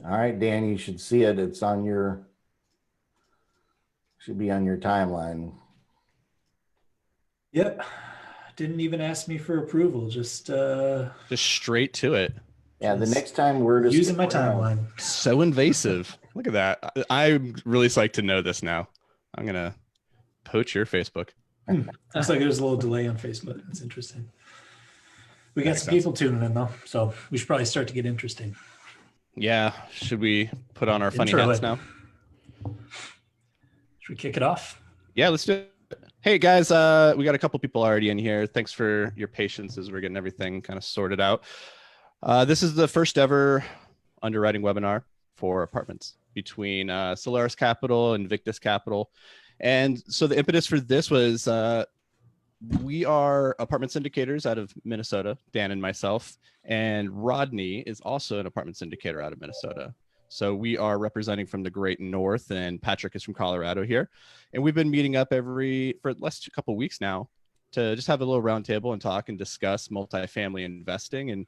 All right, Dan, you should see it. Should be on your timeline. Yep. Didn't even ask me for approval. Just straight to it. Yeah, the Just next time using my we're gonna timeline. So invasive. Look at that. I'm really psyched to know this now. I'm gonna poach your Facebook. Looks like there's a little delay on Facebook. That's interesting. We That got makes some sense. people tuning in though, so we should probably start to get interesting. Yeah. Should we put on our funny Intro hats it. now? Should we kick it off? Yeah, let's do it. Hey guys, we got a couple people already in here. Thanks for your patience as we're getting everything kind of sorted out. This is the first ever underwriting webinar for apartments between Solaris Capital and Victus Capital. And so the impetus for this was we are apartment syndicators out of Minnesota, Dan and myself, and Rodney is also an apartment syndicator out of Minnesota. So we are representing from the great north, and Patrick is from Colorado here. And we've been meeting up for the last couple of weeks now to just have a little roundtable and talk and discuss multifamily investing. And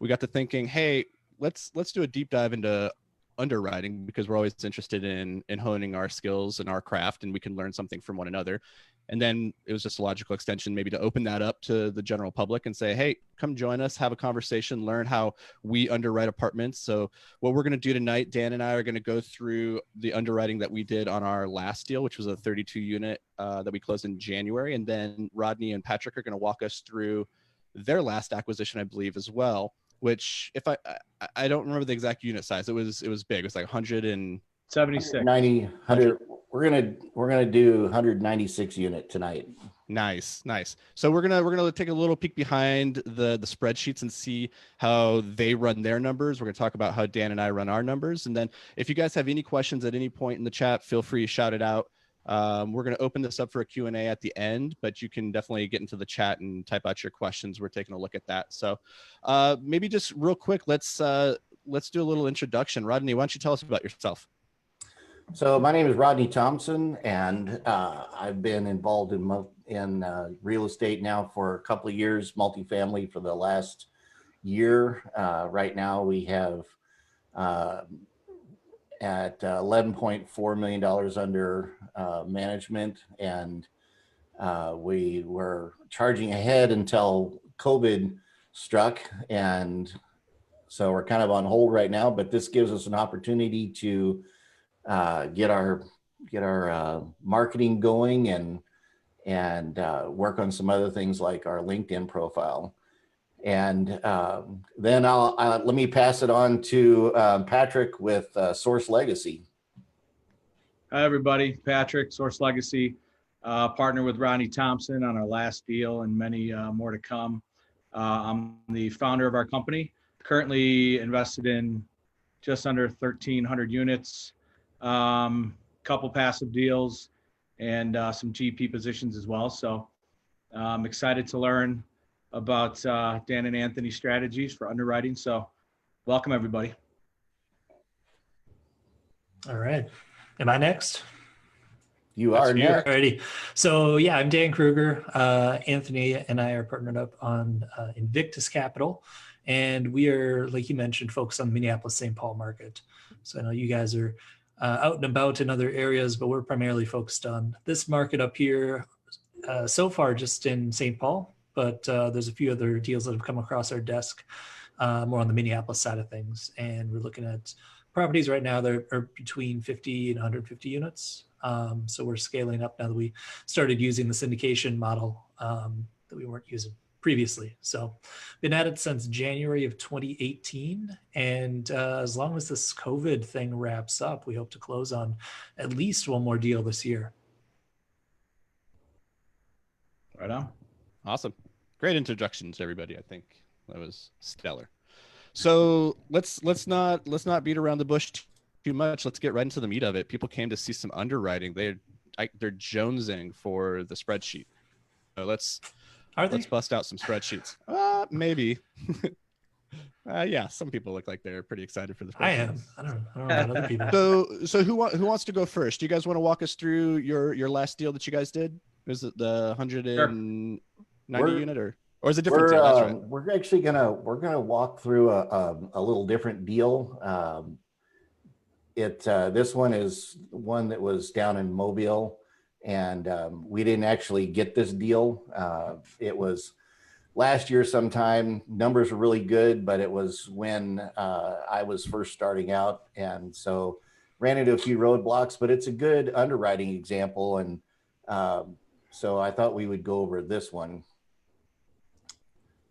we got to thinking, hey, let's do a deep dive into underwriting because we're always interested in honing our skills and our craft, and we can learn something from one another. And then it was just a logical extension maybe to open that up to the general public and say, hey, come join us, have a conversation, learn how we underwrite apartments. So what we're going to do tonight, Dan and I are going to go through the underwriting that we did on our last deal, which was a 32 unit that we closed in January. And then Rodney and Patrick are going to walk us through their last acquisition, I believe, as well, which if I don't remember the exact unit size. It was big. It was like 76. 90, 100. We're gonna do 196 unit tonight. Nice. So we're gonna take a little peek behind the spreadsheets and see how they run their numbers. We're gonna talk about how Dan and I run our numbers, and then if you guys have any questions at any point in the chat, feel free to shout it out. We're gonna open this up for a Q&A at the end, but you can definitely get into the chat and type out your questions. We're taking a look at that. So maybe just real quick, let's do a little introduction. Rodney, why don't you tell us about yourself? So my name is Rodney Thompson, and I've been involved in real estate now for a couple of years, multifamily for the last year. Right now we have at $11.4 million under management, and we were charging ahead until COVID struck, and so we're kind of on hold right now, but this gives us an opportunity to get our marketing going and work on some other things like our LinkedIn profile. And then let me pass it on to Patrick with Source Legacy. Hi, everybody. Patrick, Source Legacy, partner with Rodney Thompson on our last deal and many more to come. I'm the founder of our company, currently invested in just under 1,300 units, couple passive deals, and some GP positions as well. So I'm excited to learn about Dan and Anthony's strategies for underwriting. So welcome, everybody. All right. Am I next? You are next. Alrighty. So yeah, I'm Dan Kruger. Anthony and I are partnered up on Invictus Capital, and we are, like you mentioned, focused on the Minneapolis-St. Paul market. So I know you guys are out and about in other areas, but we're primarily focused on this market up here. So far, just in St. Paul, but there's a few other deals that have come across our desk, more on the Minneapolis side of things, and we're looking at properties right now that are between 50 and 150 units. So we're scaling up now that we started using the syndication model that we weren't using previously. So been at it since January of 2018. And as long as this COVID thing wraps up, we hope to close on at least one more deal this year. Right on. Awesome. Great introductions, everybody. I think that was stellar. So let's not beat around the bush too much. Let's get right into the meat of it. People came to see some underwriting. They're jonesing for the spreadsheet. So let's bust out some spreadsheets. Maybe. Yeah, some people look like they're pretty excited for the spreadsheet. I am. I don't know about other people. So who wants to go first? Do you guys want to walk us through your last deal that you guys did? Is it the 190 unit or is it a different deal? That's right. We're gonna walk through a little different deal. this one is one that was down in Mobile, and we didn't actually get this deal. It was last year sometime. Numbers were really good, but it was when I was first starting out, and so ran into a few roadblocks. But it's a good underwriting example, and so I thought we would go over this one.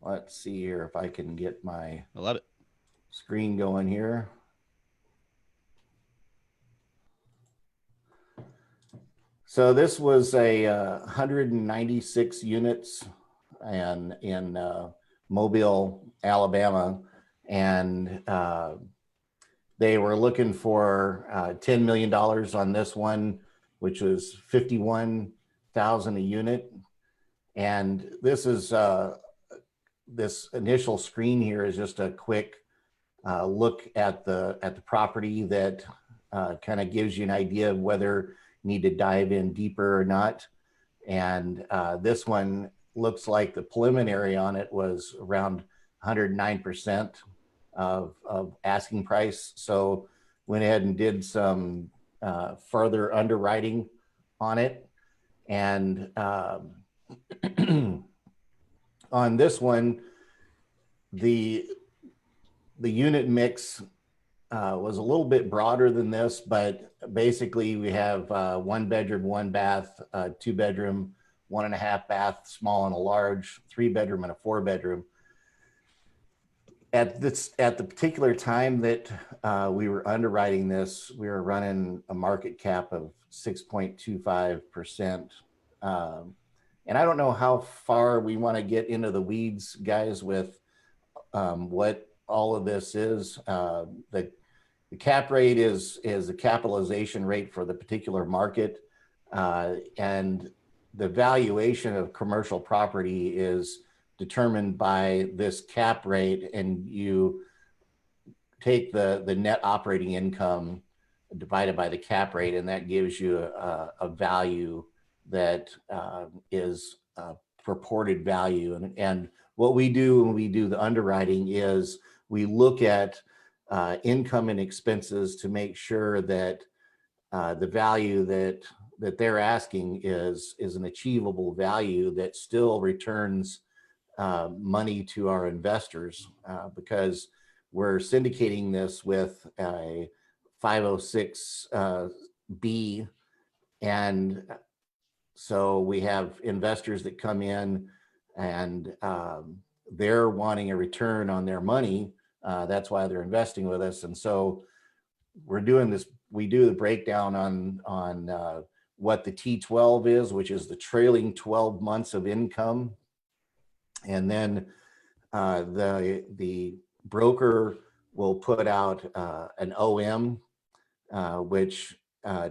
Let's see here if I can get my I love it. screen going here. So this was a 196 units and in Mobile, Alabama, and they were looking for $10 million on this one, which was 51,000 a unit. And this is this initial screen here is just a quick look at the property that kind of gives you an idea of whether you need to dive in deeper or not. And this one looks like the preliminary on it was around 109% of asking price. So went ahead and did some further underwriting on it. And on this one, the unit mix was a little bit broader than this, but basically we have 1 bedroom, 1 bath, 2 bedroom, 1.5 bath, small and a large, 3 bedroom and a 4 bedroom. At the particular time that we were underwriting this, we were running a market cap of 6.25%. And I don't know how far we want to get into the weeds, guys, with what all of this is. The cap rate is the capitalization rate for the particular market, and the valuation of commercial property is determined by this cap rate, and you take the net operating income divided by the cap rate, and that gives you a value that is a purported value. And what we do when we do the underwriting is we look at income and expenses to make sure that the value that they're asking is an achievable value that still returns money to our investors, because we're syndicating this with a 506B, and so we have investors that come in and they're wanting a return on their money. That's why they're investing with us. And so we're doing this, we do the breakdown on what the T12 is, which is the trailing 12 months of income. And then the broker will put out an OM, which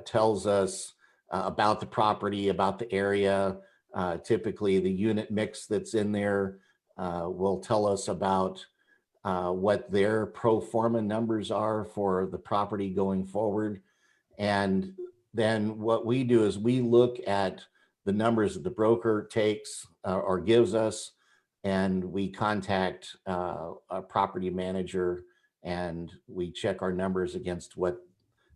tells us about the property, about the area. Typically the unit mix that's in there will tell us about what their pro forma numbers are for the property going forward. And then what we do is we look at the numbers that the broker takes or gives us, and we contact a property manager and we check our numbers against what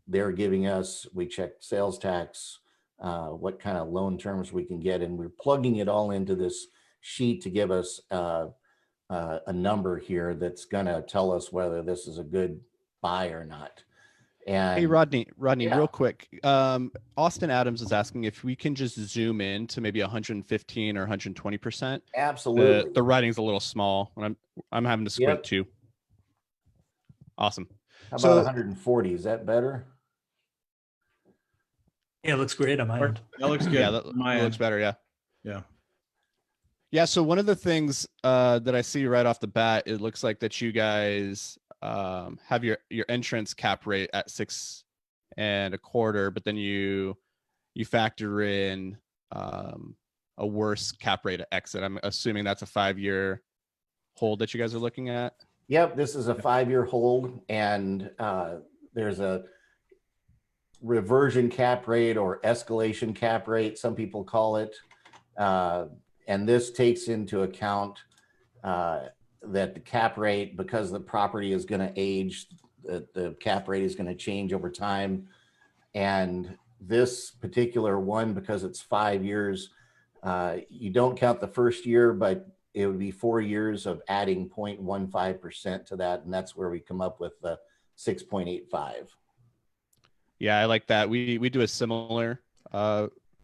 they're giving us. We check sales tax, what kind of loan terms we can get, and we're plugging it all into this sheet to give us a number here that's going to tell us whether this is a good buy or not. And hey, Rodney, yeah. real quick. Austin Adams is asking if we can just zoom in to maybe 115 or 120%. Absolutely. The writing's a little small, and I'm having to squint Yep. too. Awesome. How about So- 140? Is that better? Yeah, it looks great on my end. That looks good. Yeah, that My looks end. better. Yeah. Yeah. Yeah. So one of the things that I see right off the bat, it looks like that you guys have your entrance cap rate at 6.25, but then you factor in a worse cap rate at exit. I'm assuming that's a 5-year hold that you guys are looking at. Yep, this is a 5-year hold, and there's a reversion cap rate or escalation cap rate, some people call it. And this takes into account that the cap rate, because the property is going to age the cap rate is going to change over time. And this particular one, because it's 5 years, you don't count the first year, but it would be 4 years of adding 0.15% to that. And that's where we come up with the 6.85. Yeah, I like that. We do a similar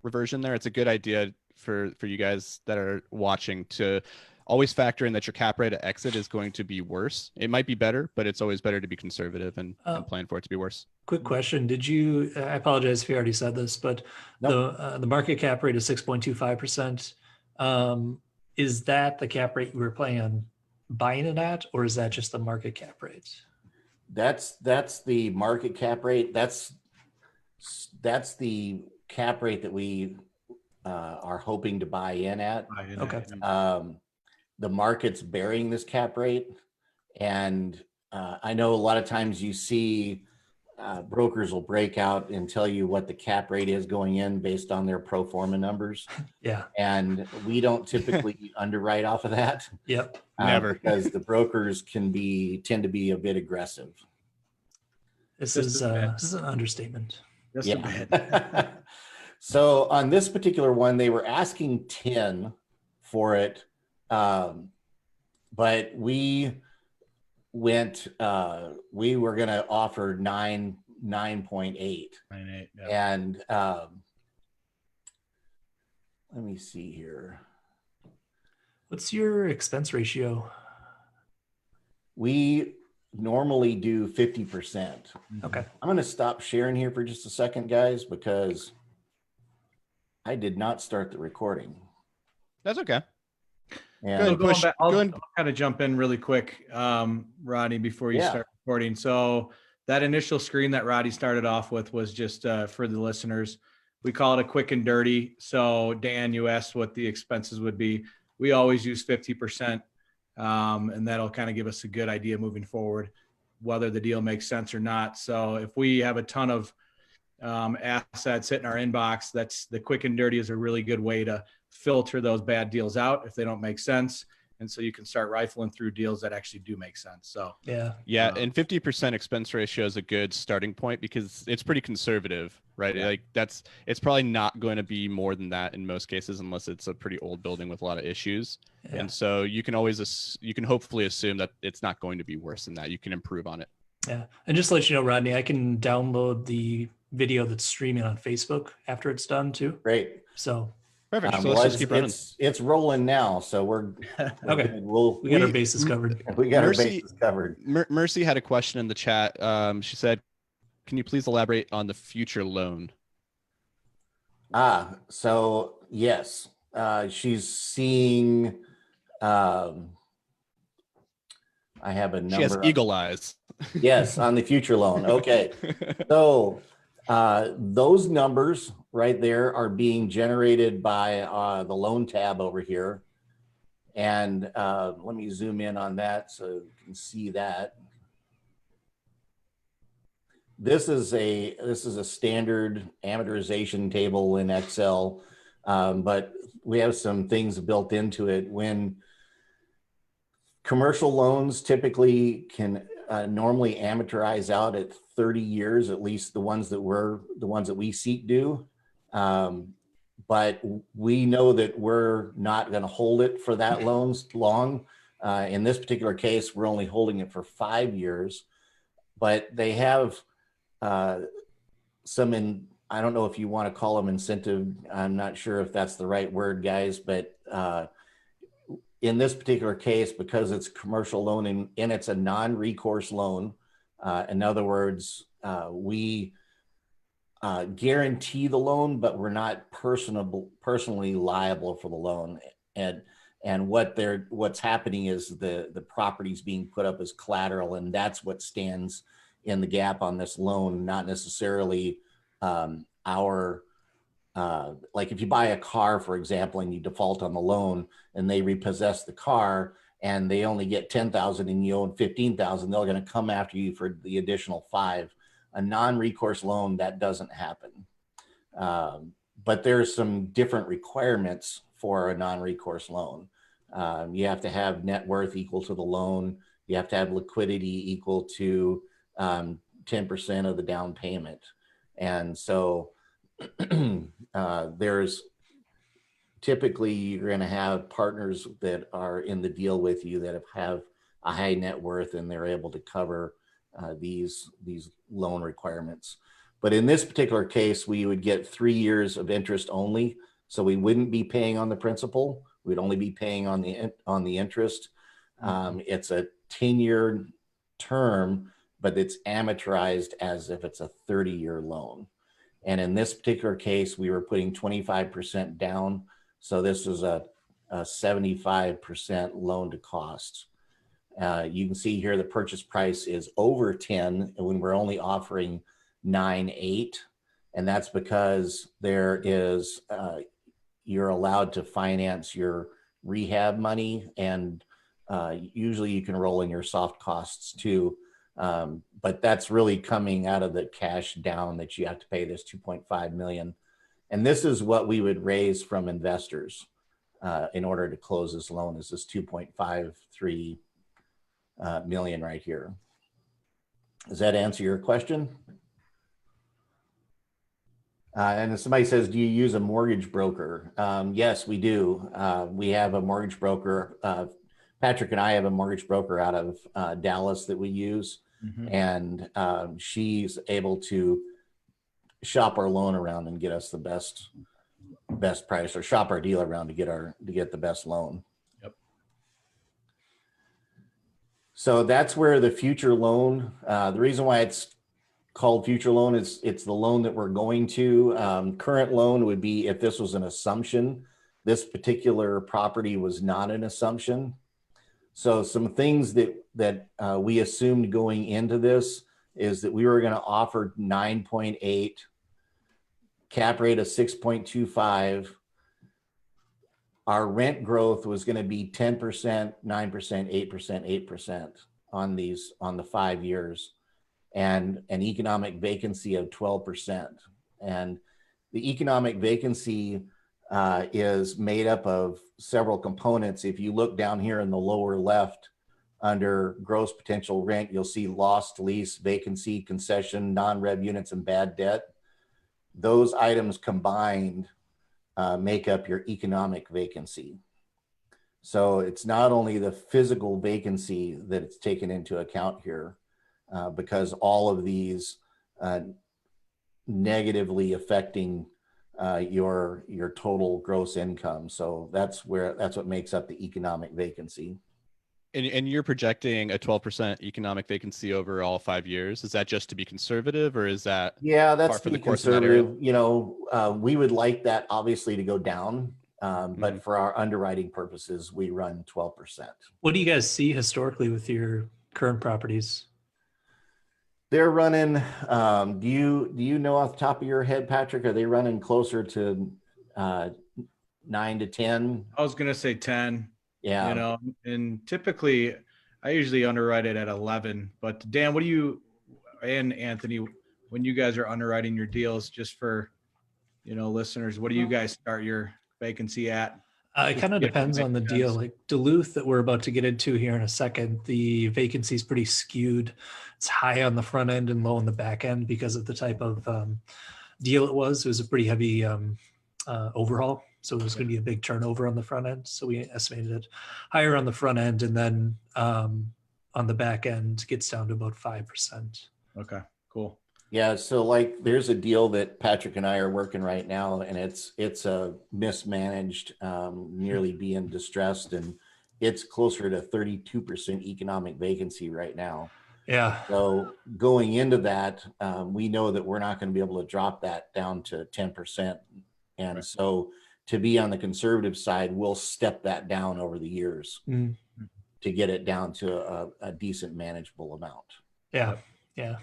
reversion there. It's a good idea for you guys that are watching to always factor in that your cap rate at exit is going to be worse. It might be better, but it's always better to be conservative and plan for it to be worse. Quick question. Did you, I apologize if you already said this, but the market cap rate is 6.25%. Is that the cap rate you were planning on buying it at, or is that just the market cap rate? That's the market cap rate. That's the cap rate that we are hoping to buy in at. Okay. The market's bearing this cap rate. And I know a lot of times you see brokers will break out and tell you what the cap rate is going in based on their pro forma numbers. Yeah. And we don't typically underwrite off of that. Yep. Never. Because the brokers tend to be a bit aggressive. This is an understatement. Just a bit. So on this particular one, they were asking 10 for it. But we were going to offer 9.8. 9.8. Yeah. And let me see here. What's your expense ratio? We normally do 50%. Okay. I'm going to stop sharing here for just a second, guys, because I did not start the recording. That's okay. And I'll kind of jump in really quick, Rodney, before you start recording. So that initial screen that Roddy started off with was just for the listeners. We call it a quick and dirty. So Dan, you asked what the expenses would be. We always use 50%, and that'll kind of give us a good idea moving forward, whether the deal makes sense or not. So if we have a ton of assets hitting our inbox, that's the quick and dirty is a really good way to filter those bad deals out if they don't make sense. And so you can start rifling through deals that actually do make sense. So yeah. And 50% expense ratio is a good starting point because it's pretty conservative, right? Yeah. Like it's probably not going to be more than that in most cases, unless it's a pretty old building with a lot of issues. Yeah. And so you can hopefully assume that it's not going to be worse than that. You can improve on it. Yeah. And just to let you know, Rodney, I can download the video that's streaming on Facebook after it's done too. Great. So Perfect. So let's just keep running. It's rolling now, so we're okay. Good. We got our bases covered. We got our bases covered. Mercy had a question in the chat. She said, "Can you please elaborate on the future loan?" So yes, she's seeing. I have a number. She has eagle eyes. Yes, on the future loan. Okay, so those numbers right there are being generated by the loan tab over here. And let me zoom in on that so you can see that. This is a standard amortization table in Excel, but we have some things built into it. When commercial loans typically can normally amortize out at 30 years, at least the ones that we seek do. But we know that we're not going to hold it for that long. In this particular case, we're only holding it for 5 years, but they have I don't know if you want to call them incentive. I'm not sure if that's the right word, guys, but in this particular case, because it's a commercial loan and it's a non-recourse loan, in other words, we guarantee the loan, but we're not personally liable for the loan. And what's happening is the property's being put up as collateral, and that's what stands in the gap on this loan, not necessarily like if you buy a car, for example, and you default on the loan and they repossess the car and they only get 10,000 and you own 15,000, they're going to come after you for the additional 5. A non-recourse loan, that doesn't happen. But there's some different requirements for a non-recourse loan. You have to have net worth equal to the loan. You have to have liquidity equal to 10% of the down payment. And so there's typically you're going to have partners that are in the deal with you that have a high net worth and they're able to cover these loan requirements. But in this particular case, we would get 3 years of interest only. So we wouldn't be paying on the principal. We'd only be paying on the interest. It's a 10-year term, but it's amortized as if it's a 30-year loan. And in this particular case, we were putting 25% down. So this is a 75% loan to cost. You can see here the purchase price is over 10 when we're only offering 9.8. And that's because there is, you're allowed to finance your rehab money, and usually you can roll in your soft costs too. But that's really coming out of the cash down that you have to pay, this 2.5 million. And this is what we would raise from investors in order to close this loan, is this 2.53 million right here. Does that answer your question? And if somebody says, do you use a mortgage broker? Yes, we do. We have a mortgage broker. Patrick and I have a mortgage broker out of Dallas that we use. And she's able to shop our loan around and get us the best price, or shop our deal around to get the best loan. Yep. So that's where the future loan, the reason why it's called future loan is it's the loan that we're going to. Current loan would be if this was an assumption. This particular property was not an assumption. So some things that we assumed going into this is that we were going to offer 9.8, cap rate of 6.25. Our rent growth was going to be 10%, 9%, 8%, 8% on the 5 years, and an economic vacancy of 12%. And the economic vacancy is made up of several components. If you look down here in the lower left under gross potential rent, you'll see lost lease, vacancy, concession, non-rev units, and bad debt. Those items combined make up your economic vacancy. So it's not only the physical vacancy that it's taken into account here, because all of these negatively affecting your total gross income. So that's what makes up the economic vacancy. And you're projecting a 12% economic vacancy over all 5 years. Is that just to be conservative, or is that? Yeah, that's for the course course in that area? conservative. You know, we would like that obviously to go down, but for our underwriting purposes, we run 12%. What do you guys see historically with your current properties? They're running. Do you know off the top of your head, Patrick? Are they running closer to 9 to 10? I was gonna say 10. Yeah. You know, and typically I usually underwrite it at 11. But Dan, what do you and Anthony, when you guys are underwriting your deals, just for listeners, what do you guys start your vacancy at? It kind of depends on the deal. Like Duluth, that we're about to get into here in a second, the vacancy is pretty skewed. It's high on the front end and low on the back end because of the type of deal it was. It was a pretty heavy overhaul. So it was going to be a big turnover on the front end. So we estimated it higher on the front end, and then on the back end gets down to about 5%. Okay, cool. Yeah, so like there's a deal that Patrick and I are working right now, and it's a mismanaged, nearly being distressed, and it's closer to 32% economic vacancy right now. Yeah. So going into that, we know that we're not going to be able to drop that down to 10%. And right. So to be on the conservative side, we'll step that down over the years to get it down to a decent manageable amount. Yeah. Yeah.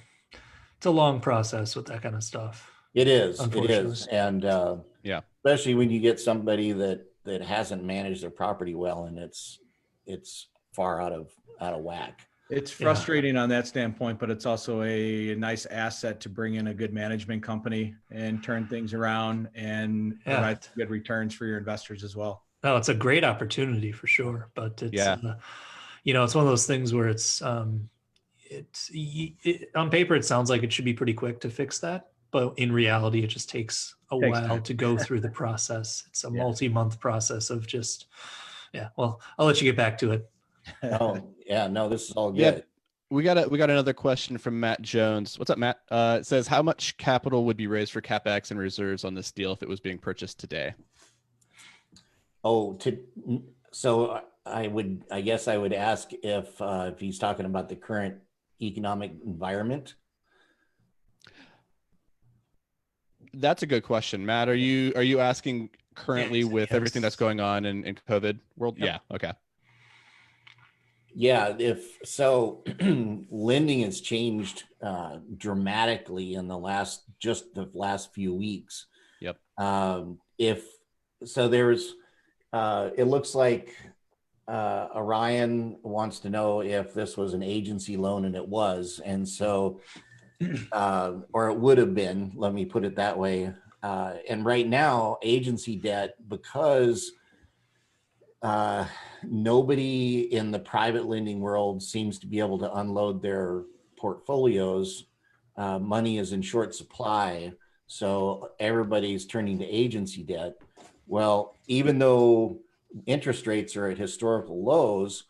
It's a long process with that kind of stuff. It is. And yeah, especially when you get somebody that hasn't managed their property well, and it's far out of whack. It's frustrating on that standpoint, but it's also a nice asset to bring in a good management company and turn things around and provide good returns for your investors as well. No, it's a great opportunity for sure, but it's it's one of those things where it's on paper, it sounds like it should be pretty quick to fix that, but in reality, it just takes a Takes while time. to go through the process. It's a Yeah. multi-month process of just, yeah. Well, I'll let you get back to it. Oh, yeah, no, this is all Yeah. good. We got another question from Matt Jones. What's up, Matt? It says, how much capital would be raised for CapEx and reserves on this deal if it was being purchased today? Oh, so I guess I would ask if he's talking about the current economic environment. That's a good question, Matt. Are you asking currently with everything that's Yes. going on in COVID world? Yep. Yeah. Okay. Yeah, if so, lending has changed dramatically in the last few weeks. Yep. If so, there's it looks like Orion wants to know if this was an agency loan, and it was, and so or it would have been. Let me put it that way. And right now, agency debt, because nobody in the private lending world seems to be able to unload their portfolios. Money is in short supply, so everybody's turning to agency debt. Well, even though interest rates are at historical lows,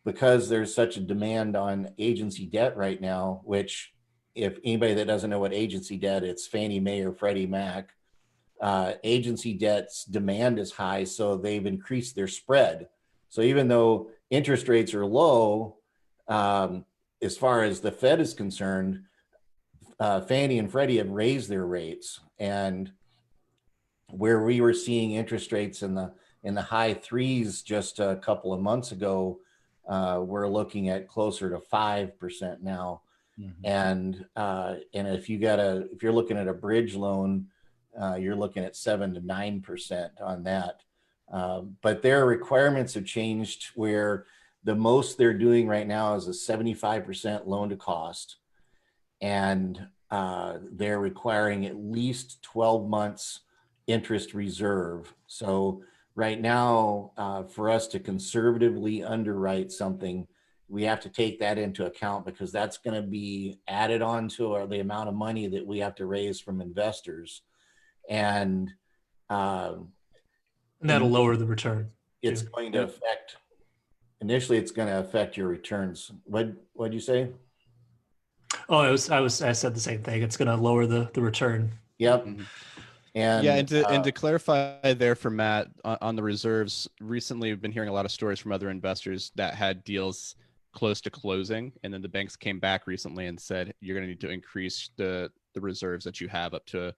because there's such a demand on agency debt right now, which if anybody that doesn't know what agency debt, it's Fannie Mae or Freddie Mac. Agency debt's demand is high, so they've increased their spread. So even though interest rates are low, as far as the Fed is concerned, Fannie and Freddie have raised their rates, and where we were seeing interest rates in the high threes just a couple of months ago, we're looking at closer to 5% now. Mhm. And if you're looking at a bridge loan, you're looking at 7 to 9% on that. But their requirements have changed, where the most they're doing right now is a 75% loan to cost, and they're requiring at least 12 months interest reserve. So right now, for us to conservatively underwrite something, we have to take that into account, because that's going to be added on to the amount of money that we have to raise from investors. And And that'll lower the return. it's too. going to affect, initially it's going to affect your returns. What'd you say? Oh, I said the same thing. It's going to lower the return. Yep. Mhm. And Yeah, and to clarify there for Matt on the reserves, recently we've been hearing a lot of stories from other investors that had deals close to closing, and then the banks came back recently and said you're going to need to increase the reserves that you have up to,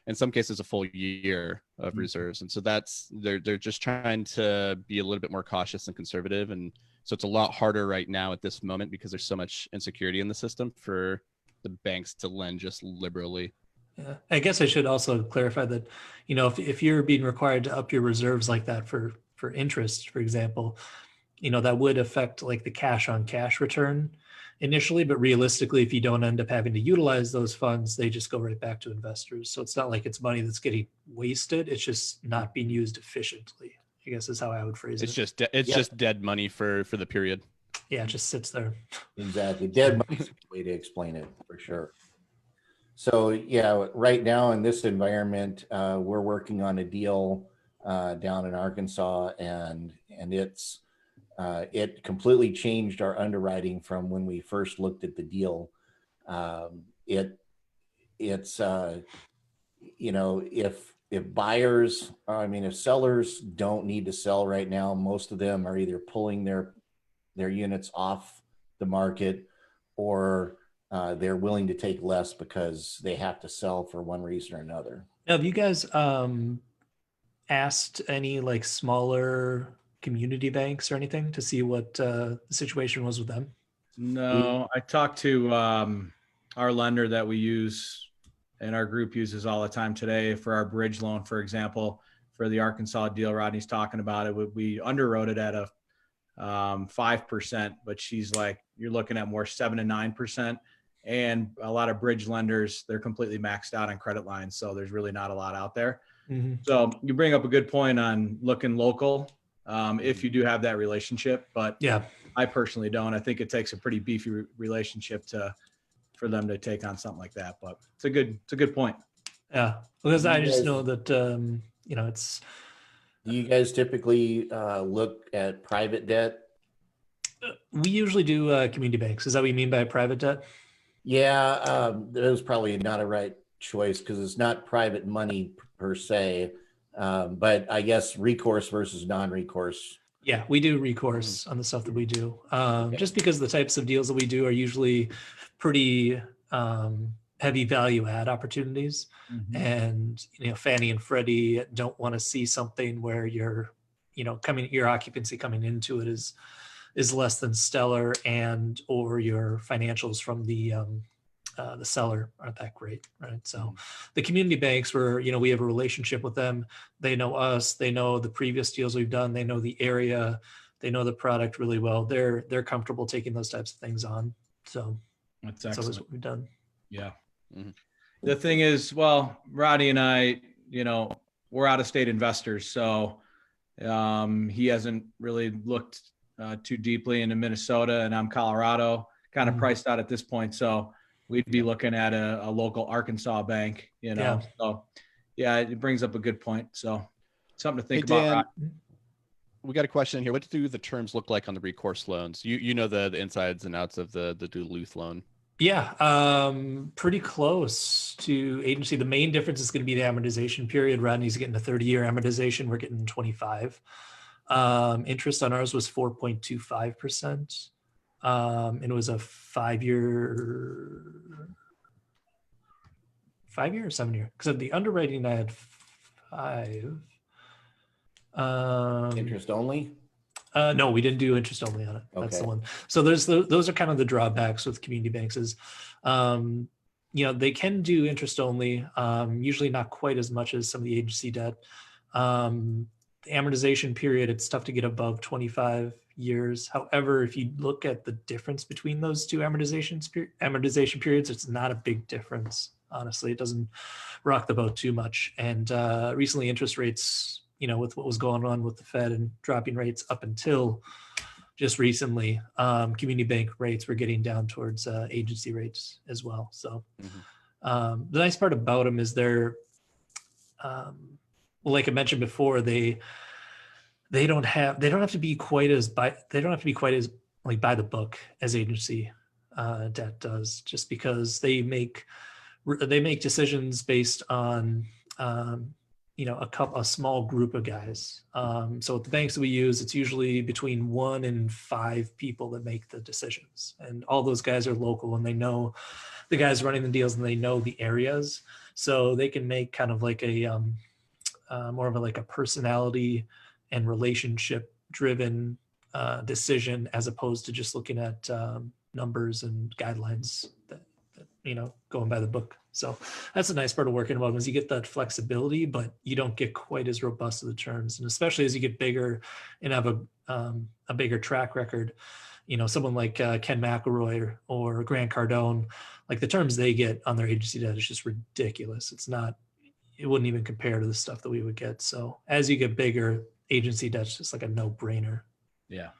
in some cases, a full year of reserves. And so they're just trying to be a little bit more cautious and conservative, and so it's a lot harder right now at this moment because there's so much insecurity in the system for the banks to lend just liberally. Yeah. I guess I should also clarify that, if you're being required to up your reserves like that for interest, for example, that would affect like the cash on cash return initially, but realistically, if you don't end up having to utilize those funds, they just go right back to investors. So it's not like it's money that's getting wasted. It's just not being used efficiently, I guess is how I would phrase It's it. just just dead money for the period. Yeah, it just sits there. exactly, dead money is a good way to explain it, for sure. So yeah, right now in this environment, we're working on a deal down in Arkansas, and it completely changed our underwriting from when we first looked at the deal. It's if sellers don't need to sell right now, most of them are either pulling their units off the market, or they're willing to take less because they have to sell for one reason or another. Now, have you guys asked any like smaller community banks or anything to see what the situation was with them? No, I talked to our lender that we use and our group uses all the time today for our bridge loan, for example, for the Arkansas deal Rodney's talking about. We underwrote it at a 5%, but she's like, you're looking at more 7 to 9%. And a lot of bridge lenders, they're completely maxed out on credit lines. So there's really not a lot out there. Mm-hmm. So you bring up a good point on looking local if you do have that relationship. But yeah, I personally don't. I think it takes a pretty beefy relationship for them to take on something like that. But it's a good point. Yeah, because I You just guys- know that it's Do you guys typically look at private debt? we usually do community banks. Is that what you mean by private debt? Yeah, that was probably not a right choice because it's not private money per se, but I guess recourse versus non-recourse. Yeah, we do recourse on the stuff that we do. Okay. Just because the types of deals that we do are usually pretty heavy value add opportunities. And Fannie and Freddie don't want to see something where your occupancy coming into it is less than stellar, and or your financials from the seller aren't that great, right? So the community banks, where we have a relationship with them, they know us, they know the previous deals we've done, they know the area, they know the product really well. They're comfortable taking those types of things on. So That's that's always excellent. what we've done. Yeah. Mhm. The thing is, well, Roddy and I, we're out of state investors, so he hasn't really looked too deeply into Minnesota, and I'm Colorado, kind of priced out at this point. So we'd be looking at a local Arkansas bank, Yeah. So yeah, it brings up a good point. So something to think Hey, about. Dan, Roddy. we got a question in here. What do the terms look like on the recourse loans? You know the insides and outs of the Duluth loan. Yeah, pretty close to agency. The main difference is going to be the amortization period. Rodney's getting a 30-year amortization. We're getting 25. Interest on ours was 4.25%. And it was a 5-year or 7-year. Because the underwriting I had 5. Interest only? No, we didn't do interest only on it. That's the Okay. one. So those are kind of the drawbacks with community banks is, they can do interest only, usually not quite as much as some of the agency debt. The amortization period, it's tough to get above 25 years. However, if you look at the difference between those two amortization periods, it's not a big difference. Honestly, it doesn't rock the boat too much. And recently interest rates, with what was going on with the Fed and dropping rates up until just recently, community bank rates were getting down towards agency rates as well. So the nice part about them is they're, like I mentioned before, they don't have to be quite as by like by the book as agency debt does, just because they make decisions based on a small group of guys. So with the banks that we use, it's usually between 1 and 5 people that make the decisions, and all those guys are local and they know the guys running the deals and they know the areas, so they can make kind of like a more of a personality and relationship driven decision, as opposed to just looking at numbers and guidelines that going by the book. So that's the nice part of working with them, is you get that flexibility, but you don't get quite as robust of the terms. And especially as you get bigger and have a bigger track record, someone like Ken McElroy or Grant Cardone, like the terms they get on their agency debt is just ridiculous. It wouldn't even compare to the stuff that we would get. So as you get bigger, agency debt's just like a no-brainer. Yeah.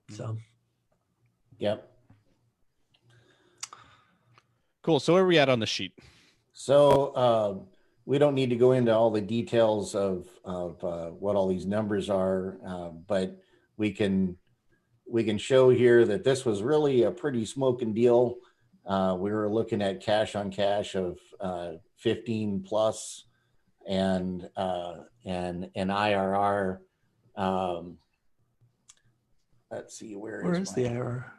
So Yep. Cool. So where are we at on the sheet? So we don't need to go into all the details of what all these numbers are, but we can show here that this was really a pretty smoking deal. We were looking at cash on cash of 15 plus, and an IRR. Let's see, where is the error?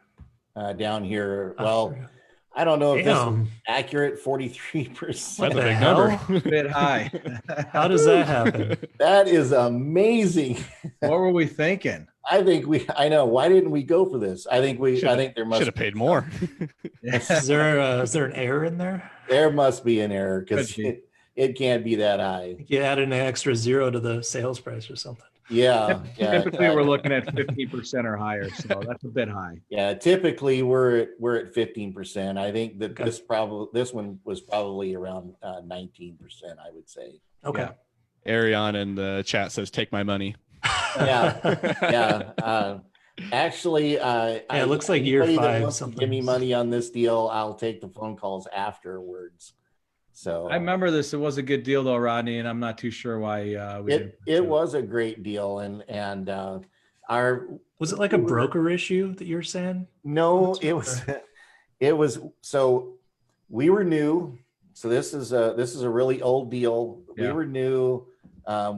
down here? Oh, Well, sure. I don't know if this is Damn. accurate. 43%. What That's a the big hell? number. A bit high. How does that happen? That is amazing. What were we thinking? I know. Why didn't we go for this? I think there must Should have paid more. Is there an error in there? There must be an error, because Could be. it can't be that high. You add an extra 0 to the sales price or something. Yeah. Typically, we're looking at 15% or higher, so that's a bit high. Yeah, typically we're at 15%. I think that Okay. this one was probably around 19%, I would say. Okay. Yeah. Arion in the chat says, "Take my money." Yeah. Yeah. Actually, Yeah, it looks like year anybody that 5 wants to give me something. money on this deal, I'll take the phone calls afterwards. So I remember this. It was a good deal though, Rodney, and I'm not too sure why we didn't. it was a great deal, and our Was it like a broker issue that you're saying? no, it was it was so we were new. So this is a really old deal. We Yeah. were new.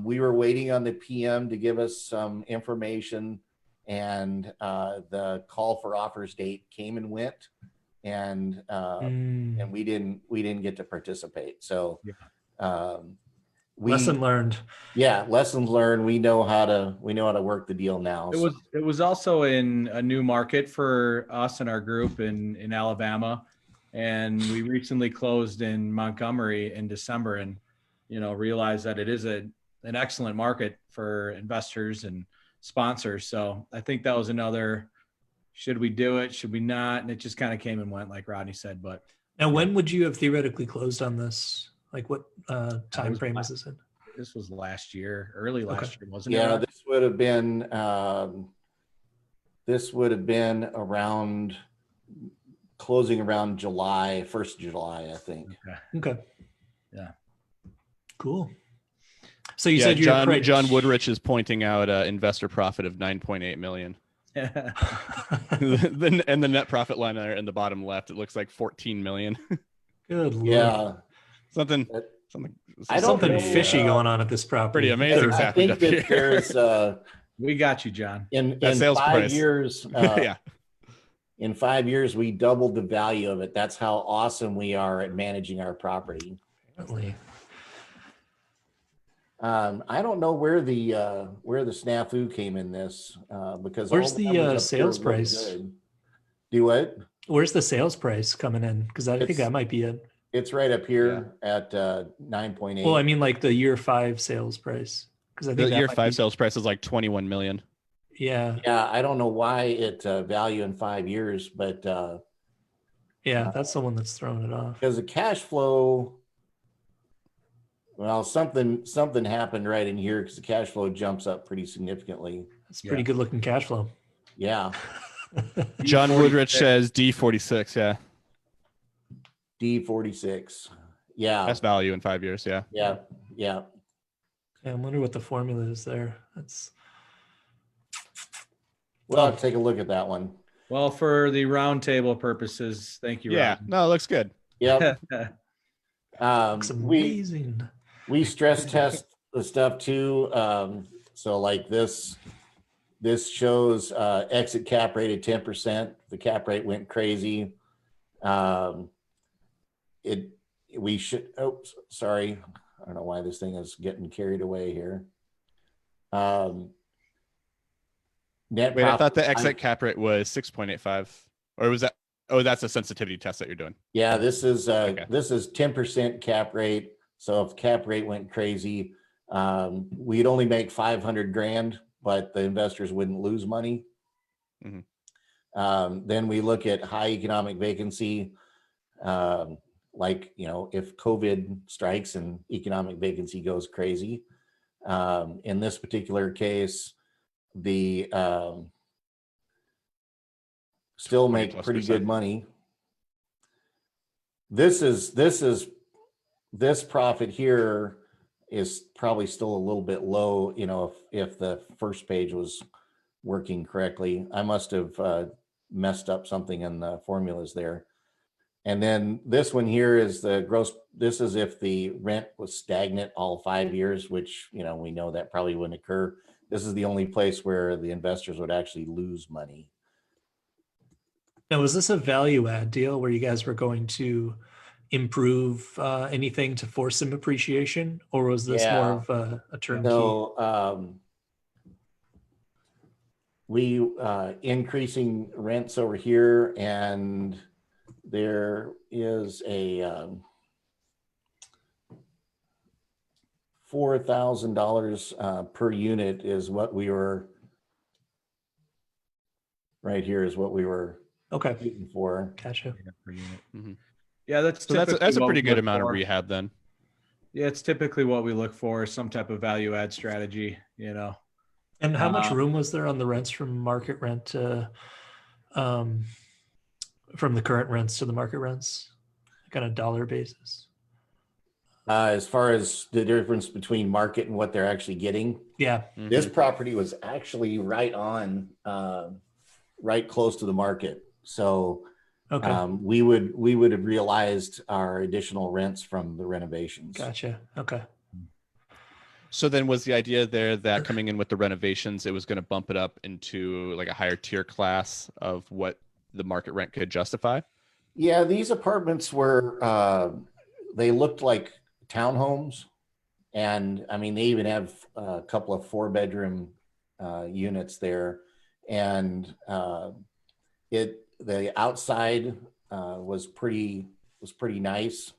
We were waiting on the PM to give us some information, and the call for offers date came and went, and we didn't get to participate. So Lesson learned. yeah, lessons learned. We know how to work the deal now. It was also in a new market for us and our group in Alabama, and we recently closed in Montgomery in December, and realized that it is an excellent market for investors and sponsors. So I think that was another, should we do it? Should we not? And it just kind of came and went, like Rodney said. But Now, when would you have theoretically closed on this? Like what time frame was this in? this was last year, early last year, wasn't it? Yeah, Rod? this would have been around closing around July, 1st July, I think. Okay. Yeah. Cool. So you said John Woodrich is pointing out investor profit of 9.8 million. And the net profit line there in the bottom left, it looks like 14 million. Good Lord. Yeah. something Something fishy going on at this property. Pretty amazing. I think that there's We got you, John. in sales 5 price. years. Yeah. In 5 years, we doubled the value of it. That's how awesome we are at managing our property. Apparently. I don't know where the snafu came in this because Where's all the, numbers up here sales look price? good. Do what? Where's the sales price coming in? Because I think that might be it. It's right up here at 9.8. Well, I mean, like the year 5 sales price. Because I think The year 5 sales price is like 21 million. Yeah. Yeah, I don't know why it value in 5 years, but Yeah, that's the one that's throwing it off. because the cash flow, well, something happened right in here because the cash flow jumps up pretty significantly. That's pretty good looking cash flow. Yeah, John Woodrich says D46. Yeah. D46. Yeah, Best value in 5 years. Yeah. yeah. Yeah, I wonder what the formula is there. That's Well, I'll take a look at that one. Well, for the roundtable purposes, thank you, Yeah. No, it looks good. Yep. looks amazing. We stress test the stuff too. So like this shows exit cap rate at 10%. The cap rate went crazy. Sorry. I don't know why this thing is getting carried away here. Net Wait, I thought the profit- exit cap rate was 6.85, or was that? Oh, that's a sensitivity test that you're doing. Yeah, this is Okay. 10% cap rate. So if cap rate went crazy, we'd only make 500 grand, but the investors wouldn't lose money. Mhm. Then we look at high economic vacancy. Like, if COVID strikes and economic vacancy goes crazy. In this particular case, the still make pretty good money. This profit here is probably still a little bit low, if the first page was working correctly. I must have messed up something in the formulas there. And then this one here is the gross. This is if the rent was stagnant all 5 years, which, we know that probably wouldn't occur. This is the only place where the investors would actually lose money. Now, was this a value add deal where you guys were going to improve anything to force some appreciation, or was this more of a turnkey? So we increasing rents over here, and there is a $4,000 per unit is what we were right here is what we were Okay, shooting for. gotcha. per unit. Mhm. Yeah, that's So that's a typically what pretty we good look amount of for. rehab then. Yeah, it's typically what we look for, some type of value add strategy, And how much Uh, room was there on the rents from market rent to, um, from the current rents to the market rents, like on a dollar basis? As far as the difference between market and what they're actually getting, Yeah. this Mhm. property was actually right on, right close to the market. So Okay. we would have realized our additional rents from the renovations. Gotcha. Okay. So then was the idea there that coming in with the renovations, it was going to bump it up into like a higher tier class of what the market rent could justify? Yeah, these apartments were they looked like townhomes, and I mean they even have a couple of 4-bedroom units there, and the outside was pretty nice.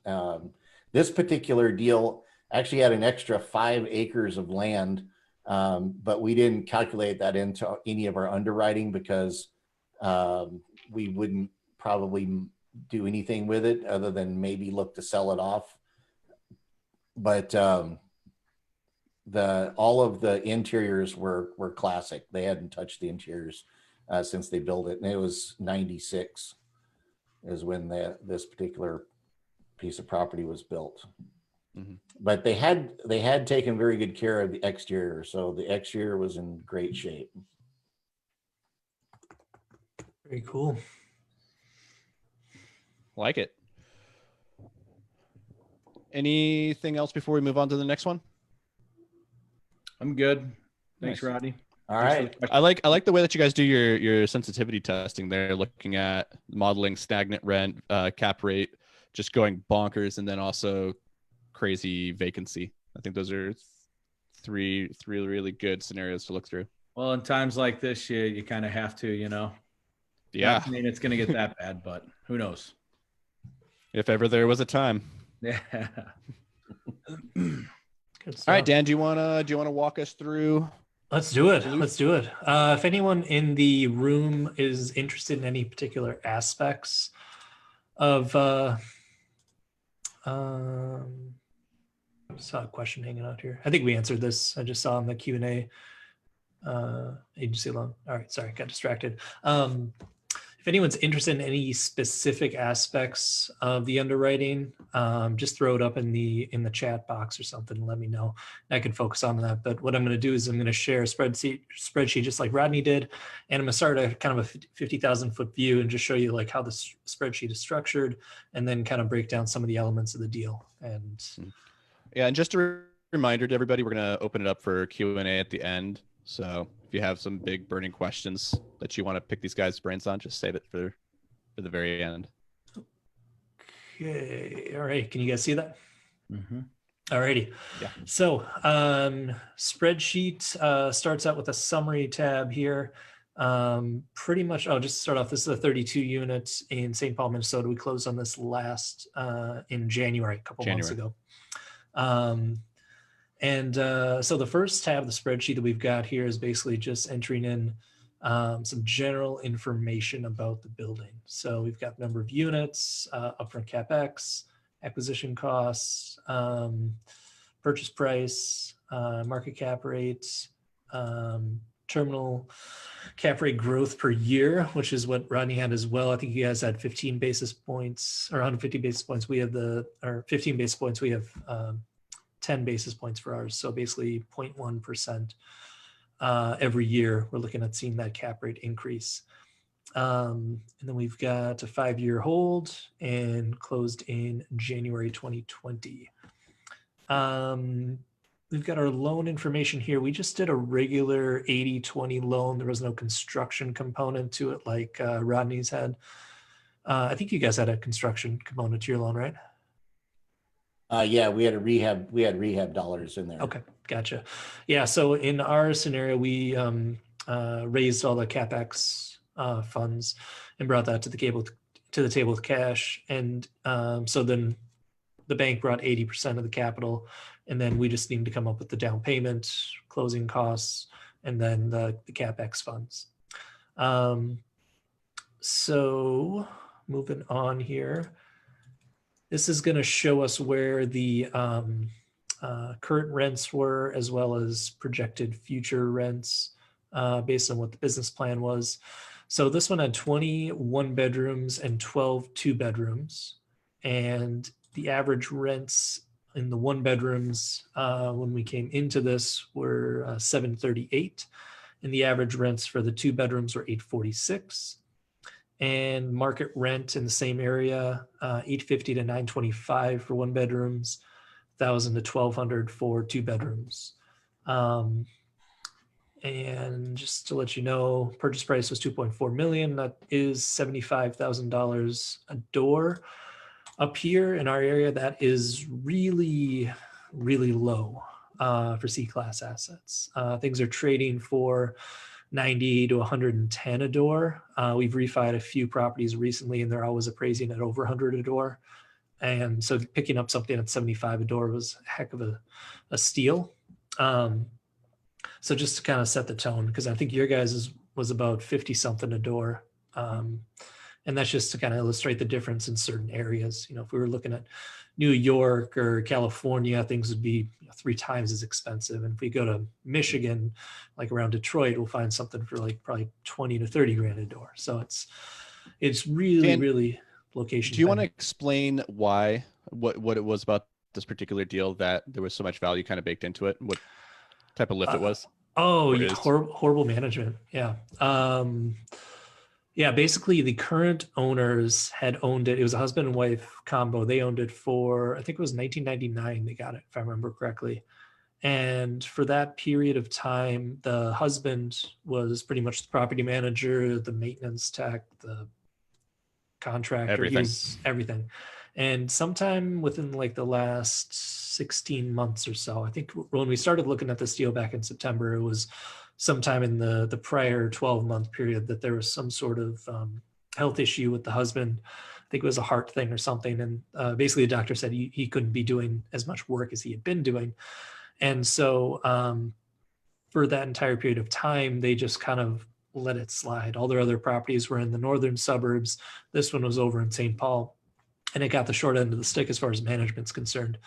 This particular deal actually had an extra 5 acres of land, but we didn't calculate that into any of our underwriting because we wouldn't probably do anything with it other than maybe look to sell it off. But the all of the interiors were classic. They hadn't touched the interiors since they built it, and it was 96 is when this particular piece of property was built. Mhm. But they had taken very good care of the exterior, so the exterior was in great shape. Very cool. Like it. Anything else before we move on to the next one? I'm good. Nice. Thanks, Rodney. All Thanks for right. the question. I like the way that you guys do your sensitivity testing there, looking at modeling stagnant rent, cap rate, just going bonkers, and then also crazy vacancy. I think those are three really good scenarios to look through. Well, in times like this, you kind of have to, Yeah, Not saying it's going to get that bad, but who knows? if ever there was a time. Yeah. Good stuff. All right, Dan, do you wanna walk us through? Let's do it. Salute. Let's do it. If anyone in the room is interested in any particular aspects of, I saw a question hanging out here. I think we answered this. I just saw in the Q&A, agency loan. All right, sorry, got distracted. If anyone's interested in any specific aspects of the underwriting, just throw it up in the chat box or something and let me know. I can focus on that. But what I'm going to do is I'm going to share a spreadsheet just like Rodney did, and I'm going to start a kind of a 50,000 foot view and just show you like how the spreadsheet is structured, and then kind of break down some of the elements of the deal. And Yeah, and just a reminder to everybody, we're gonna open it up for Q&A at the end. So if you have some big burning questions that you want to pick these guys' brains on, just save it for the very end. okay, all right, can you guys see that? Mm-hmm. Alrighty. Yeah. So spreadsheet starts out with a summary tab here. Pretty much, I'll just start off. This is a 32 units in St. Paul, Minnesota. We closed on this last in January, a couple months ago. So the first tab of the spreadsheet that we've got here is basically just entering in some general information about the building. So we've got number of units, upfront capex, acquisition costs, purchase price, market cap rates, terminal cap rate growth per year, which is what Rodney had as well. I think you guys had 15 basis points or 150 basis points. We have or 15 basis points. We have 10 basis points for ours. So basically 0.1% every year. We're looking at seeing that cap rate increase. And then we've got a 5-year hold and closed in January 2020. We've got our loan information here. We just did a regular 80-20 loan. There was no construction component to it like Rodney's had. I think you guys had a construction component to your loan, right? Yeah, we had rehab dollars in there. Okay, gotcha. Yeah, so in our scenario, we raised all the capex funds and brought that to the table with cash, and so then the bank brought 80% of the capital, and then we just needed to come up with the down payment, closing costs, and then the capex funds. So moving on here. This is going to show us where the current rents were, as well as projected future rents based on what the business plan was. So this one had 21 bedrooms and 12 2-bedrooms. And the average rents in the 1-bedrooms when we came into this were $738. And the average rents for the 2-bedrooms were $846. And market rent in the same area, $850 to $925 for 1-bedrooms, $1,000 to $1,200 for 2-bedrooms. And just to let you know, purchase price was $2.4 million. That is $75,000 a door. Up here in our area, that is really, really low for C-class assets. Things are trading for 90 to 110 a door. We've refied a few properties recently, and they're always appraising at over 100 a door. And so picking up something at 75 a door was a heck of a steal. So just to kind of set the tone, because I think your guys' was about 50 something a door. And that's just to kind of illustrate the difference in certain areas. You know, if we were looking at New York or California, things would be 3 times as expensive. And if we go to Michigan, like around Detroit, we'll find something for like probably 20 to 30 grand a door. So it's really, Dan, really location. Do you want to explain why, what it was about this particular deal that there was so much value kind of baked into it? What type of lift it was? Horrible management. Yeah. Yeah, basically the current owners had owned it. It was a husband and wife combo. They owned it for, I think it was 1999. They got it, if I remember correctly. And for that period of time, the husband was pretty much the property manager, the maintenance tech, the contractor, everything. And sometime within like the last 16 months or so, I think when we started looking at this deal back in September, it was sometime in the prior 12-month period that there was some sort of health issue with the husband. I think it was a heart thing or something. And basically the doctor said he couldn't be doing as much work as he had been doing. And so for that entire period of time, they just kind of let it slide. All their other properties were in the northern suburbs. This one was over in St. Paul. And it got the short end of the stick as far as management's concerned.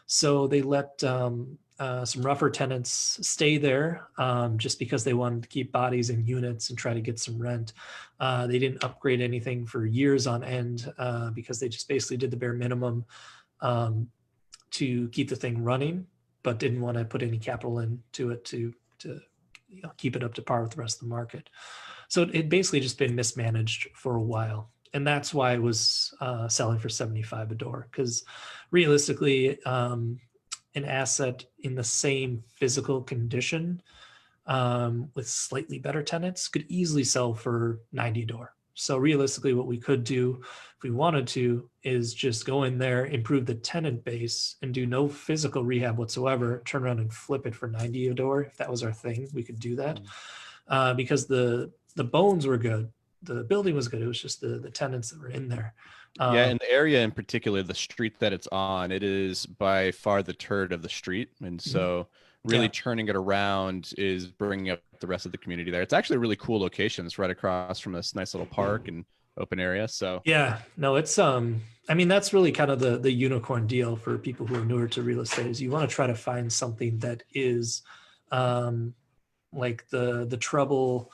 So they let some rougher tenants stay there just because they wanted to keep bodies in units and try to get some rent. They didn't upgrade anything for years on end because they just basically did the bare minimum to keep the thing running, but didn't want to put any capital into it to keep it up to par with the rest of the market. So it basically just been mismanaged for a while. And that's why it was selling for 75 a door, because realistically, an asset in the same physical condition with slightly better tenants could easily sell for 90 a door. So realistically, what we could do if we wanted to is just go in there, improve the tenant base, and do no physical rehab whatsoever, turn around and flip it for 90 a door. If that was our thing, we could do that because the bones were good. The building was good. It was just the tenants that were in there. Yeah, and the area in particular, the street that it's on, it is by far the turd of the street. And so really turning it around is bringing up the rest of the community there. It's actually a really cool location. It's right across from this nice little park and open area. So yeah, no, it's I mean, that's really kind of the unicorn deal for people who are newer to real estate is you want to try to find something that is like the trouble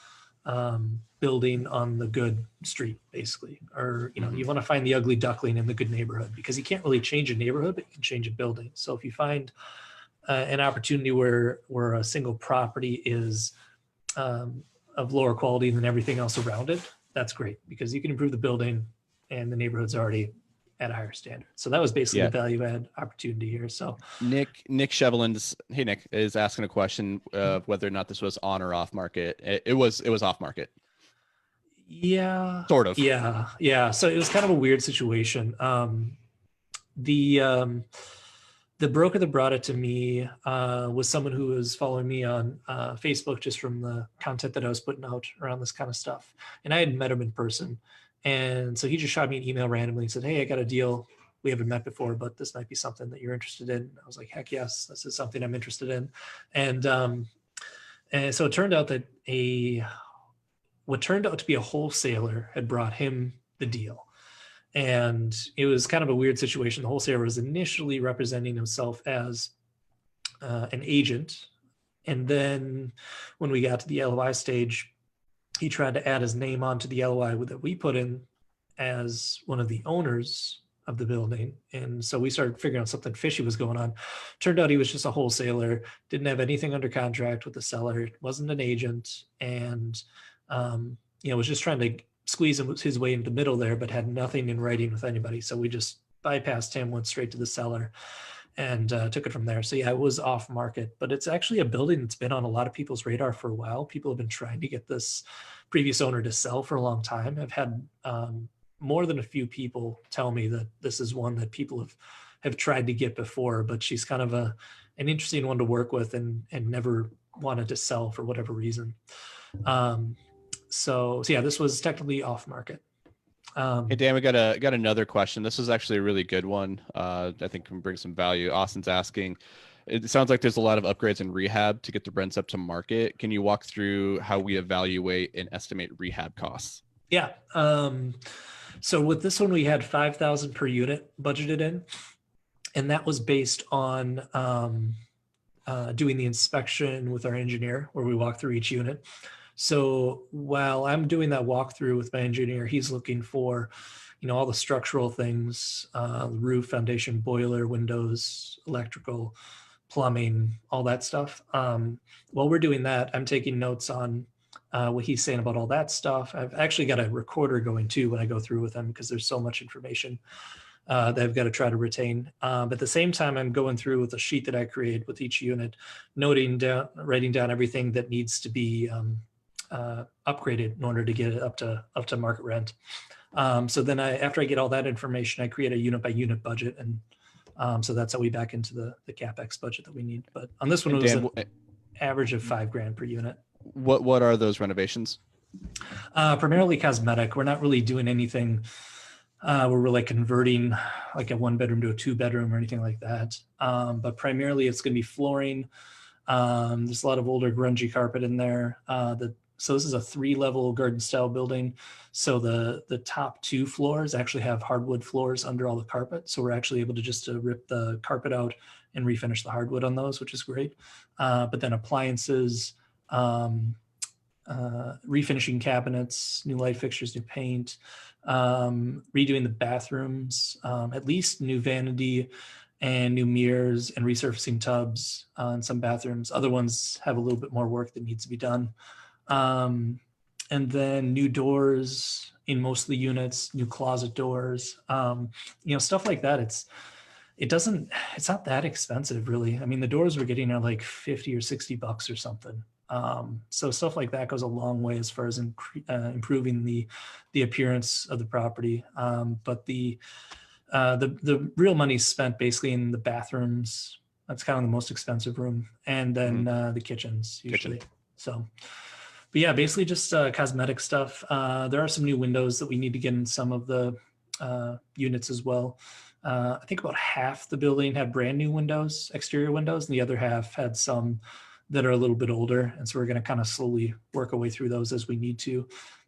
building on the good street, basically, or you want to find the ugly duckling in the good neighborhood, because you can't really change a neighborhood, but you can change a building. So if you find an opportunity where a single property is of lower quality than everything else around it, that's great, because you can improve the building and the neighborhood's already at a higher standard. So that was basically the value add opportunity here. So Nick Shevelin's, hey Nick, is asking a question of whether or not this was on or off market. It was off market. Yeah, sort of. Yeah. So it was kind of a weird situation. The broker that brought it to me was someone who was following me on Facebook just from the content that I was putting out around this kind of stuff. And I hadn't met him in person. And so he just shot me an email randomly and said, hey, I got a deal. We haven't met before, but this might be something that you're interested in. I was like, heck yes, this is something I'm interested in. And so it turned out that what turned out to be a wholesaler had brought him the deal. And it was kind of a weird situation. The wholesaler was initially representing himself as an agent. And then when we got to the LOI stage, he tried to add his name onto the LOI that we put in as one of the owners of the building. And so we started figuring out something fishy was going on. Turned out he was just a wholesaler, didn't have anything under contract with the seller, wasn't an agent, and was just trying to squeeze his way into the middle there, but had nothing in writing with anybody. So we just bypassed him, went straight to the seller, and took it from there. So yeah, it was off market, but it's actually a building that's been on a lot of people's radar for a while. People have been trying to get this previous owner to sell for a long time. I've had more than a few people tell me that this is one that people have tried to get before, but she's kind of an interesting one to work with and never wanted to sell for whatever reason. So yeah, this was technically off market. Hey Dan, we got another question. This is actually a really good one. I think can bring some value. Austin's asking, it sounds like there's a lot of upgrades and rehab to get the rents up to market. Can you walk through how we evaluate and estimate rehab costs? Yeah. So with this one, we had 5,000 per unit budgeted in, and that was based on doing the inspection with our engineer, where we walk through each unit. So while I'm doing that walkthrough with my engineer, he's looking for, all the structural things, roof, foundation, boiler, windows, electrical, plumbing, all that stuff. While we're doing that, I'm taking notes on what he's saying about all that stuff. I've actually got a recorder going too when I go through with him, because there's so much information that I've got to try to retain. But at the same time, I'm going through with a sheet that I create with each unit, writing down everything that needs to be upgraded in order to get it up to market rent. So then after I get all that information, I create a unit by unit budget, and so that's how we back into the CapEx budget that we need. But on this one, it was an average of $5,000 per unit. What are those renovations? Primarily cosmetic. We're not really doing anything where we're like converting like a 1-bedroom to a 2-bedroom or anything like that. But primarily it's going to be flooring. There's a lot of older grungy carpet in there. So this is a 3-level garden style building. So the top 2 floors actually have hardwood floors under all the carpet. So we're actually able to just rip the carpet out and refinish the hardwood on those, which is great. But then appliances, refinishing cabinets, new light fixtures, new paint, redoing the bathrooms, at least new vanity and new mirrors and resurfacing tubs in some bathrooms. Other ones have a little bit more work that needs to be done. And then new doors in most of the units, new closet doors, stuff like that. It's not that expensive really. I mean, the doors we're getting are like $50 or $60 or something. So stuff like that goes a long way as far as improving the appearance of the property. But the real money spent basically in the bathrooms. That's kind of the most expensive room, and then the kitchens usually. So, but yeah, basically just cosmetic stuff. There are some new windows that we need to get in some of the units as well. I think about half the building had brand new windows, exterior windows, and the other half had some that are a little bit older. And so we're going to kind of slowly work our way through those as we need to.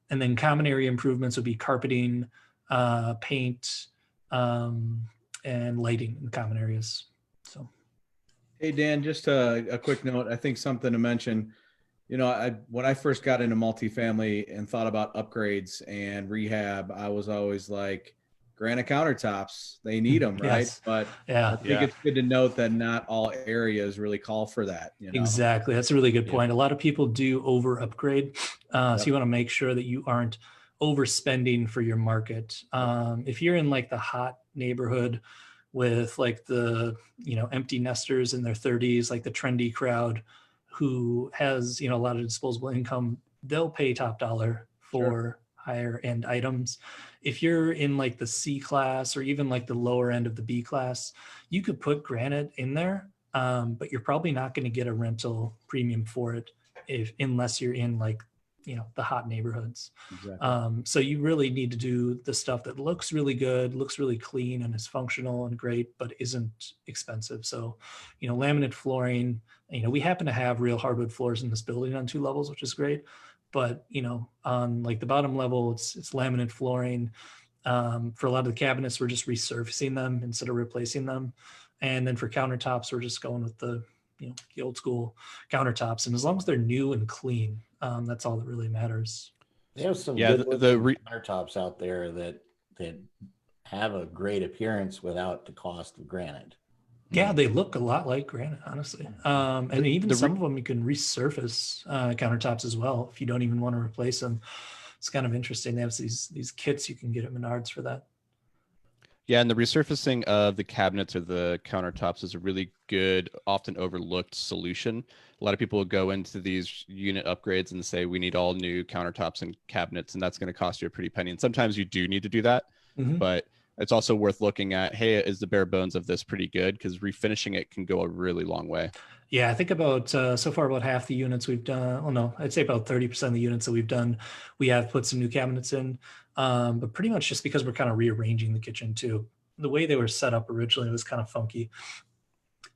And then common area improvements would be carpeting, paint, and lighting in the common areas. So. Hey, Dan, just a quick note. I think something to mention, when I first got into multifamily and thought about upgrades and rehab, I was always like, granite countertops, they need them, right? Yes. But yeah, I think it's good to note that not all areas really call for that. Exactly. That's a really good point. A lot of people do over upgrade. So you want to make sure that you aren't overspending for your market. If you're in like the hot neighborhood with like the, empty nesters in their 30s, like the trendy crowd who has, a lot of disposable income, they'll pay top dollar for higher end items. If you're in like the C class or even like the lower end of the B class, you could put granite in there, but you're probably not going to get a rental premium for it unless you're in like, the hot neighborhoods. Exactly. So you really need to do the stuff that looks really good, looks really clean and is functional and great, but isn't expensive. So, laminate flooring, we happen to have real hardwood floors in this building on 2 levels, which is great. But, on like the bottom level, it's laminate flooring. For a lot of the cabinets, we're just resurfacing them instead of replacing them. And then for countertops, we're just going with the the old school countertops. And as long as they're new and clean, that's all that really matters. They have some Yeah, good looking countertops out there that have a great appearance without the cost of granite. Yeah, they look a lot like granite, honestly. And even some of them you can resurface countertops as well if you don't even want to replace them. It's kind of interesting. They have these kits you can get at Menards for that. Yeah, and the resurfacing of the cabinets or the countertops is a really good, often overlooked solution. A lot of people will go into these unit upgrades and say, we need all new countertops and cabinets, and that's going to cost you a pretty penny. And sometimes you do need to do that, but it's also worth looking at, hey, is the bare bones of this pretty good? Because refinishing it can go a really long way. Yeah, I think about so far about half the units we've done. Well, no, I'd say about 30% of the units that we've done, we have put some new cabinets in. But pretty much just because we're kind of rearranging the kitchen too. The way they were set up originally was kind of funky.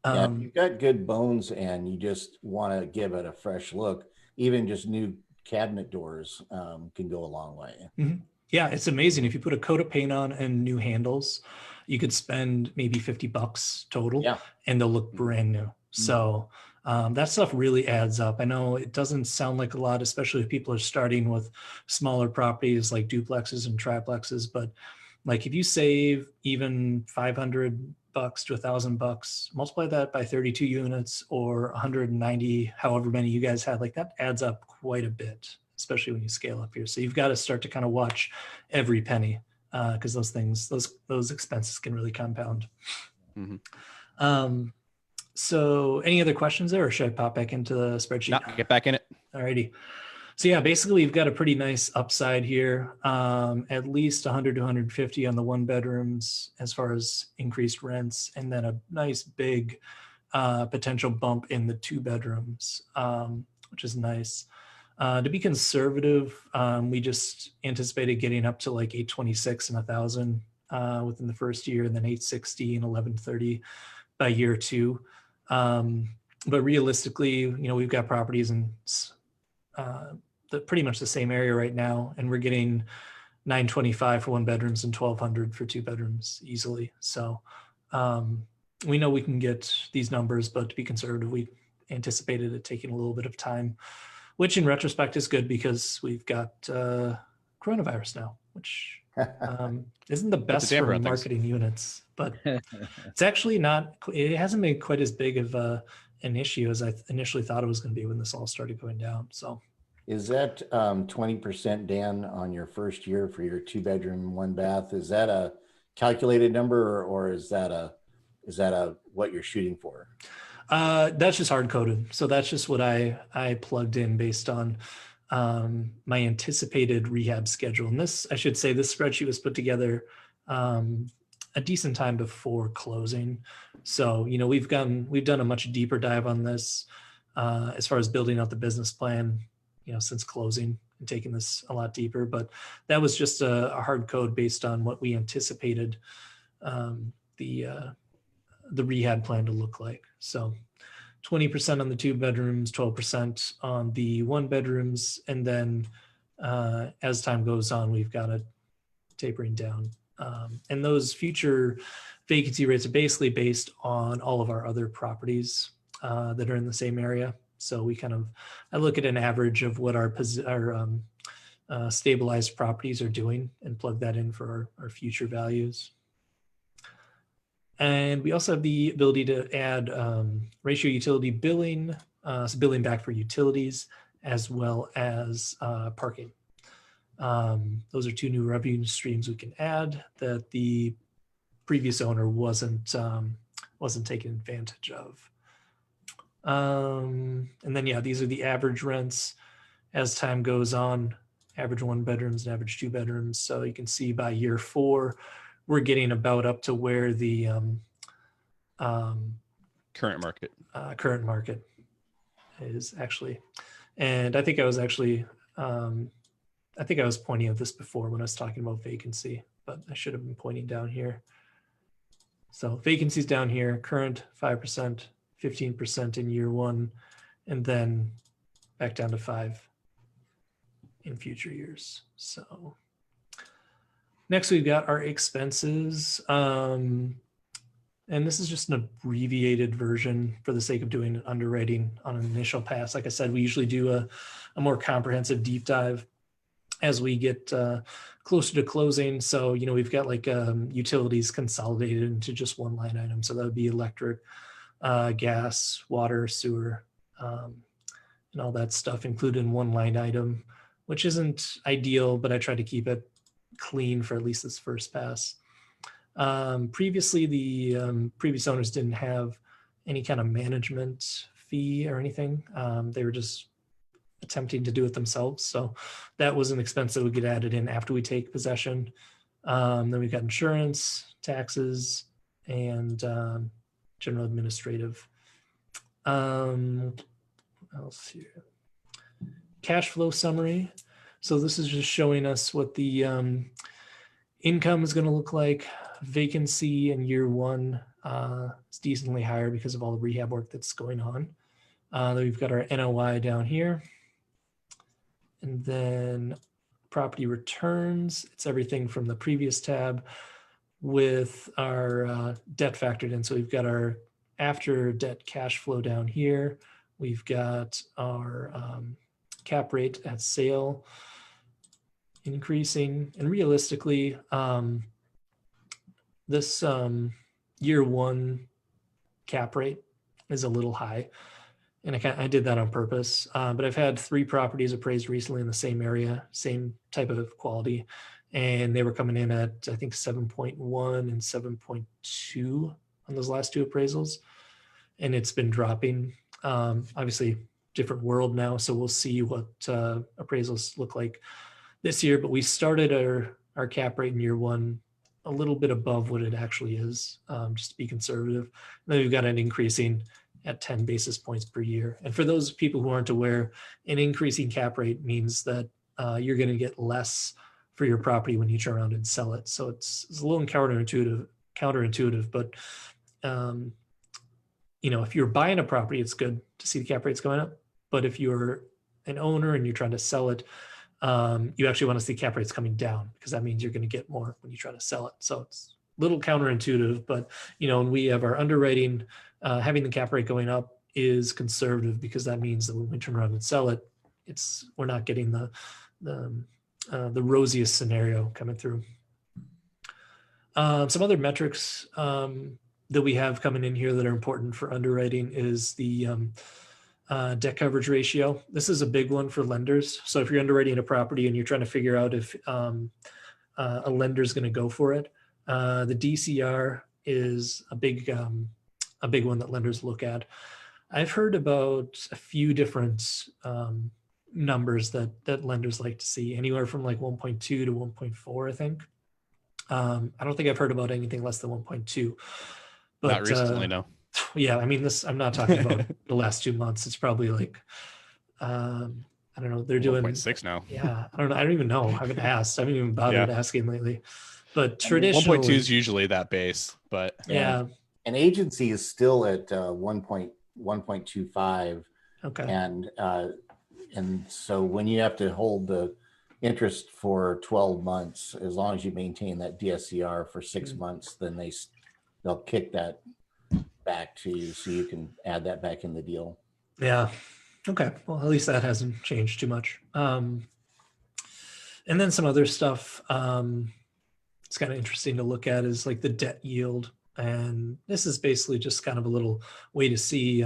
Yeah, if you've got good bones and you just want to give it a fresh look, even just new cabinet doors can go a long way. Yeah, it's amazing. If you put a coat of paint on and new handles, you could spend maybe $50 total, and they'll look brand new. So that stuff really adds up. I know it doesn't sound like a lot, especially if people are starting with smaller properties like duplexes and triplexes. But like if you save even $500 to $1,000, multiply that by 32 units or 190, however many you guys had, like that adds up quite a bit, especially when you scale up here. So you've got to start to kind of watch every penny because those expenses can really compound. So any other questions there, or should I pop back into the spreadsheet? No, get back in it. Alrighty. So yeah, basically you've got a pretty nice upside here, at least 100 to 150 on the one bedrooms as far as increased rents, and then a nice big potential bump in the two bedrooms, which is nice. To be conservative, we just anticipated getting up to like 826 and 1,000 within the first year, and then 860 and 1130 by year two. But realistically, we've got properties in pretty much the same area right now, and we're getting 925 for one bedrooms and 1,200 for two bedrooms easily. So we know we can get these numbers, but to be conservative, we anticipated it taking a little bit of time, which in retrospect is good because we've got coronavirus now, which isn't the best for marketing units, but it's actually not, it hasn't been quite as big of an issue as I initially thought it was going to be when this all started going down. So is that 20%, Dan, on your first year for your 2-bedroom, 1-bath? Is that a calculated number, or is that a what you're shooting for? That's just hard coded. So that's just what I plugged in based on my anticipated rehab schedule. And this, I should say, this spreadsheet was put together a decent time before closing. So, we've done a much deeper dive on this as far as building out the business plan, since closing and taking this a lot deeper. But that was just a hard code based on what we anticipated the rehab plan to look like. So 20% on the 2 bedrooms, 12% on the 1 bedrooms. And then as time goes on, we've got it tapering down. And those future vacancy rates are basically based on all of our other properties that are in the same area. So I look at an average of what our stabilized properties are doing and plug that in for our future values. And we also have the ability to add ratio utility billing, so billing back for utilities, as well as parking. Those are 2 new revenue streams we can add that the previous owner wasn't taking advantage of. And then, these are the average rents as time goes on, average 1 bedrooms and average 2 bedrooms. So you can see by year 4, we're getting about up to where the current market is actually. And I think I was actually, I think I was pointing at this before when I was talking about vacancy, but I should have been pointing down here. So vacancies down here, current 5%, 15% in year 1, and then back down to 5 in future years. So next we've got our expenses. And And this is just an abbreviated version for the sake of doing underwriting on an initial pass. Like I said, we usually do a more comprehensive deep dive as we get closer to closing. So, you know, we've got like utilities consolidated into just one line item. So that would be electric, gas, water, sewer, and all that stuff included in one line item, which isn't ideal, but I try to keep it clean for at least this first pass. Previously, the previous owners didn't have any kind of management fee or anything. They were just attempting to do it themselves. So that was an expense that would get added in after we take possession. Then we've got insurance, taxes, and general administrative. What else here? Cash flow summary. So this is just showing us what the income is going to look like. Vacancy in year one is decently higher because of all the rehab work that's going on. Then we've got our NOI down here. And then property returns, it's everything from the previous tab with our debt factored in. So we've got our after debt cash flow down here. We've got our cap rate at sale increasing. And realistically, this year one cap rate is a little high. And I did that on purpose, but I've had 3 properties appraised recently in the same area, same type of quality, and they were coming in at, I think, 7.1 and 7.2 on those last 2 appraisals, and it's been dropping. Obviously, different world now, so we'll see what appraisals look like this year, but we started our cap rate in year one a little bit above what it actually is, just to be conservative. And then we've got an increasing at 10 basis points per year. And for those people who aren't aware, an increasing cap rate means that you're going to get less for your property when you turn around and sell it. So it's a little counterintuitive, but you know, if you're buying a property, it's good to see the cap rates going up. But if you're an owner and you're trying to sell it, you actually want to see cap rates coming down because that means you're going to get more when you try to sell it. So it's a little counterintuitive, but you know, when we have our underwriting, having the cap rate going up is conservative because that means that when we turn around and sell it, we're not getting the rosiest scenario coming through. Some other metrics that we have coming in here that are important for underwriting is the debt coverage ratio. This is a big one for lenders. So if you're underwriting a property and you're trying to figure out if a lender is going to go for it, the DCR is a big one that lenders look at. I've heard about a few different numbers that lenders like to see, anywhere from like 1.2 to 1.4, I think. I don't think I've heard about anything less than 1.2. But, not recently, no. Yeah, I mean, I'm not talking about the last 2 months. It's probably like, I don't know, they're doing 1.6 now. Yeah, I don't know. I don't even know. I haven't asked. I haven't even bothered asking lately. But traditionally, 1.2 is usually that base, but yeah. An agency is still at 1.25. Okay. And so when you have to hold the interest for 12 months, as long as you maintain that DSCR for 6 months, then they'll kick that back to you so you can add that back in the deal. Yeah. Okay. Well, at least that hasn't changed too much. And then some other stuff it's kind of interesting to look at is like the debt yield. And this is basically just kind of a little way to see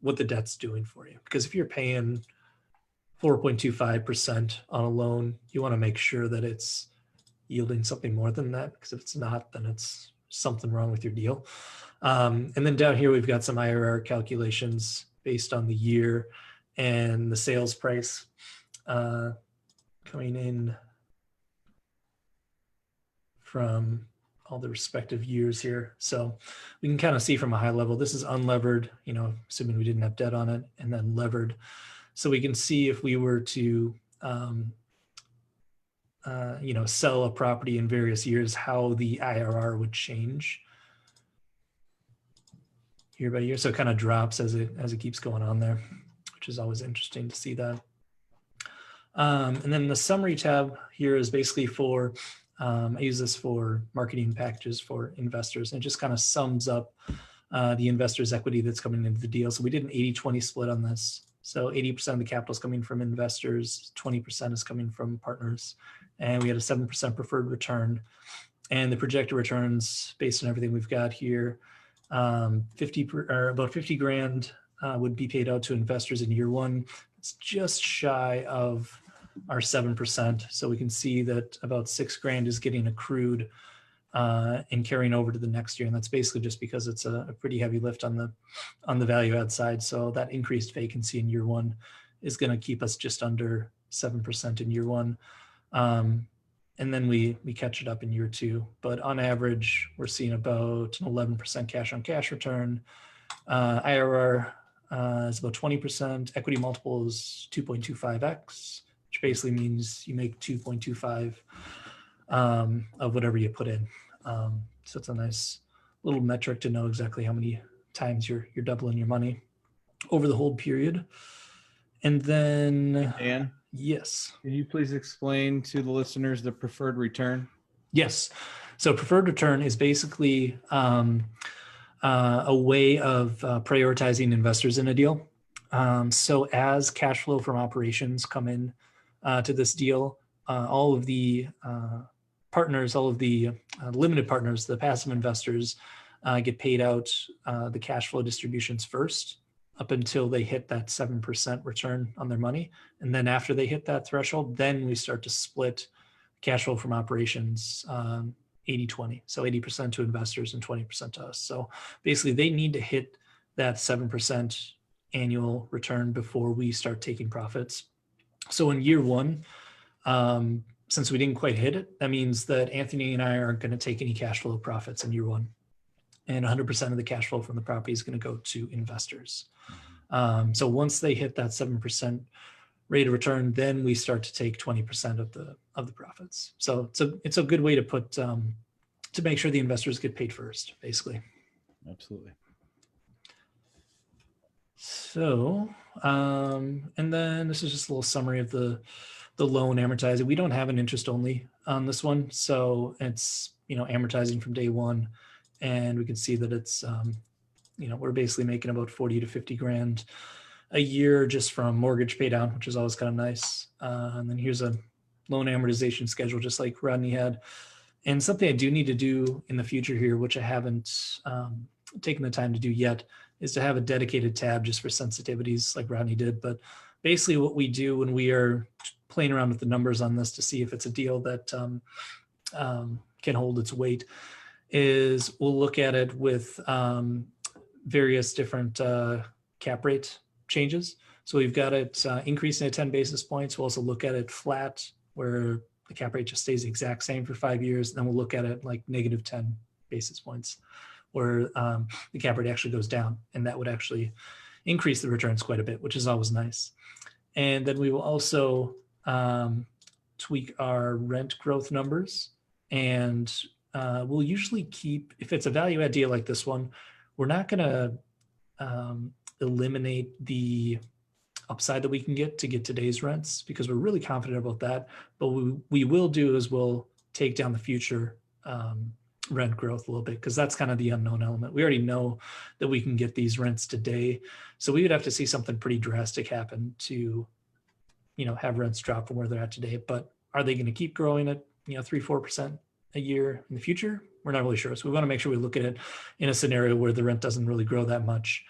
what the debt's doing for you. Because if you're paying 4.25% on a loan, you want to make sure that it's yielding something more than that. Because if it's not, then it's something wrong with your deal. And then down here, we've got some IRR calculations based on the year and the sales price coming in from all the respective years here. So we can kind of see from a high level, this is unlevered, you know, assuming we didn't have debt on it, and then levered. So we can see if we were to, you know, sell a property in various years, how the IRR would change year by year. So it kind of drops as it keeps going on there, which is always interesting to see that. And then the summary tab here is basically for I use this for marketing packages for investors, and it just kind of sums up the investors' equity that's coming into the deal. So we did an 80-20 split on this. So 80% of the capital is coming from investors, 20% is coming from partners, and we had a 7% preferred return. And the projected returns, based on everything we've got here, about 50 grand would be paid out to investors in year one. It's just shy of our 7%. So we can see that about 6 grand is getting accrued and carrying over to the next year. And that's basically just because it's a pretty heavy lift on the value add side. So that increased vacancy in year one is going to keep us just under 7% in year one. And then we catch it up in year two. But on average, we're seeing about an 11% cash on cash return. IRR is about 20%. Equity multiple is 2.25x, which basically means you make 2.25 of whatever you put in. So it's a nice little metric to know exactly how many times you're doubling your money over the hold period. And then, Dan, yes. can you please explain to the listeners the preferred return? Yes. So preferred return is basically a way of prioritizing investors in a deal. So as cash flow from operations come in to this deal, all of the partners, all of the limited partners, the passive investors get paid out the cash flow distributions first up until they hit that 7% return on their money. And then after they hit that threshold, then we start to split cash flow from operations 80-20. So 80% to investors and 20% to us. So basically they need to hit that 7% annual return before we start taking profits. So in year one, since we didn't quite hit it, that means that Anthony and I aren't going to take any cash flow profits in year one. And 100% of the cash flow from the property is going to go to investors. So once they hit that 7% rate of return, then we start to take 20% of the profits. So it's a good way to put to make sure the investors get paid first, basically. Absolutely. So and then this is just a little summary of the loan amortizing. We don't have an interest only on this one, so it's amortizing from day one, and we can see that it's we're basically making about 40 to 50 grand a year just from mortgage pay down, which is always kind of nice. And then here's a loan amortization schedule, just like Rodney had. And something I do need to do in the future here, which I haven't taken the time to do yet, is to have a dedicated tab just for sensitivities like Rodney did. But basically what we do when we are playing around with the numbers on this to see if it's a deal that can hold its weight is we'll look at it with various different cap rate changes. So we've got it increasing at 10 basis points. We'll also look at it flat where the cap rate just stays the exact same for 5 years. And then we'll look at it like negative 10 basis points where the cap rate actually goes down, and that would actually increase the returns quite a bit, which is always nice. And then we will also tweak our rent growth numbers, and we'll usually keep, if it's a value add deal like this one, we're not going to eliminate the upside that we can get to get today's rents because we're really confident about that. But what we will do is we'll take down the future rent growth a little bit because that's kind of the unknown element. We already know that we can get these rents today. So we would have to see something pretty drastic happen to, have rents drop from where they're at today. But are they going to keep growing at, 3-4% a year in the future? We're not really sure. So we want to make sure we look at it in a scenario where the rent doesn't really grow that much.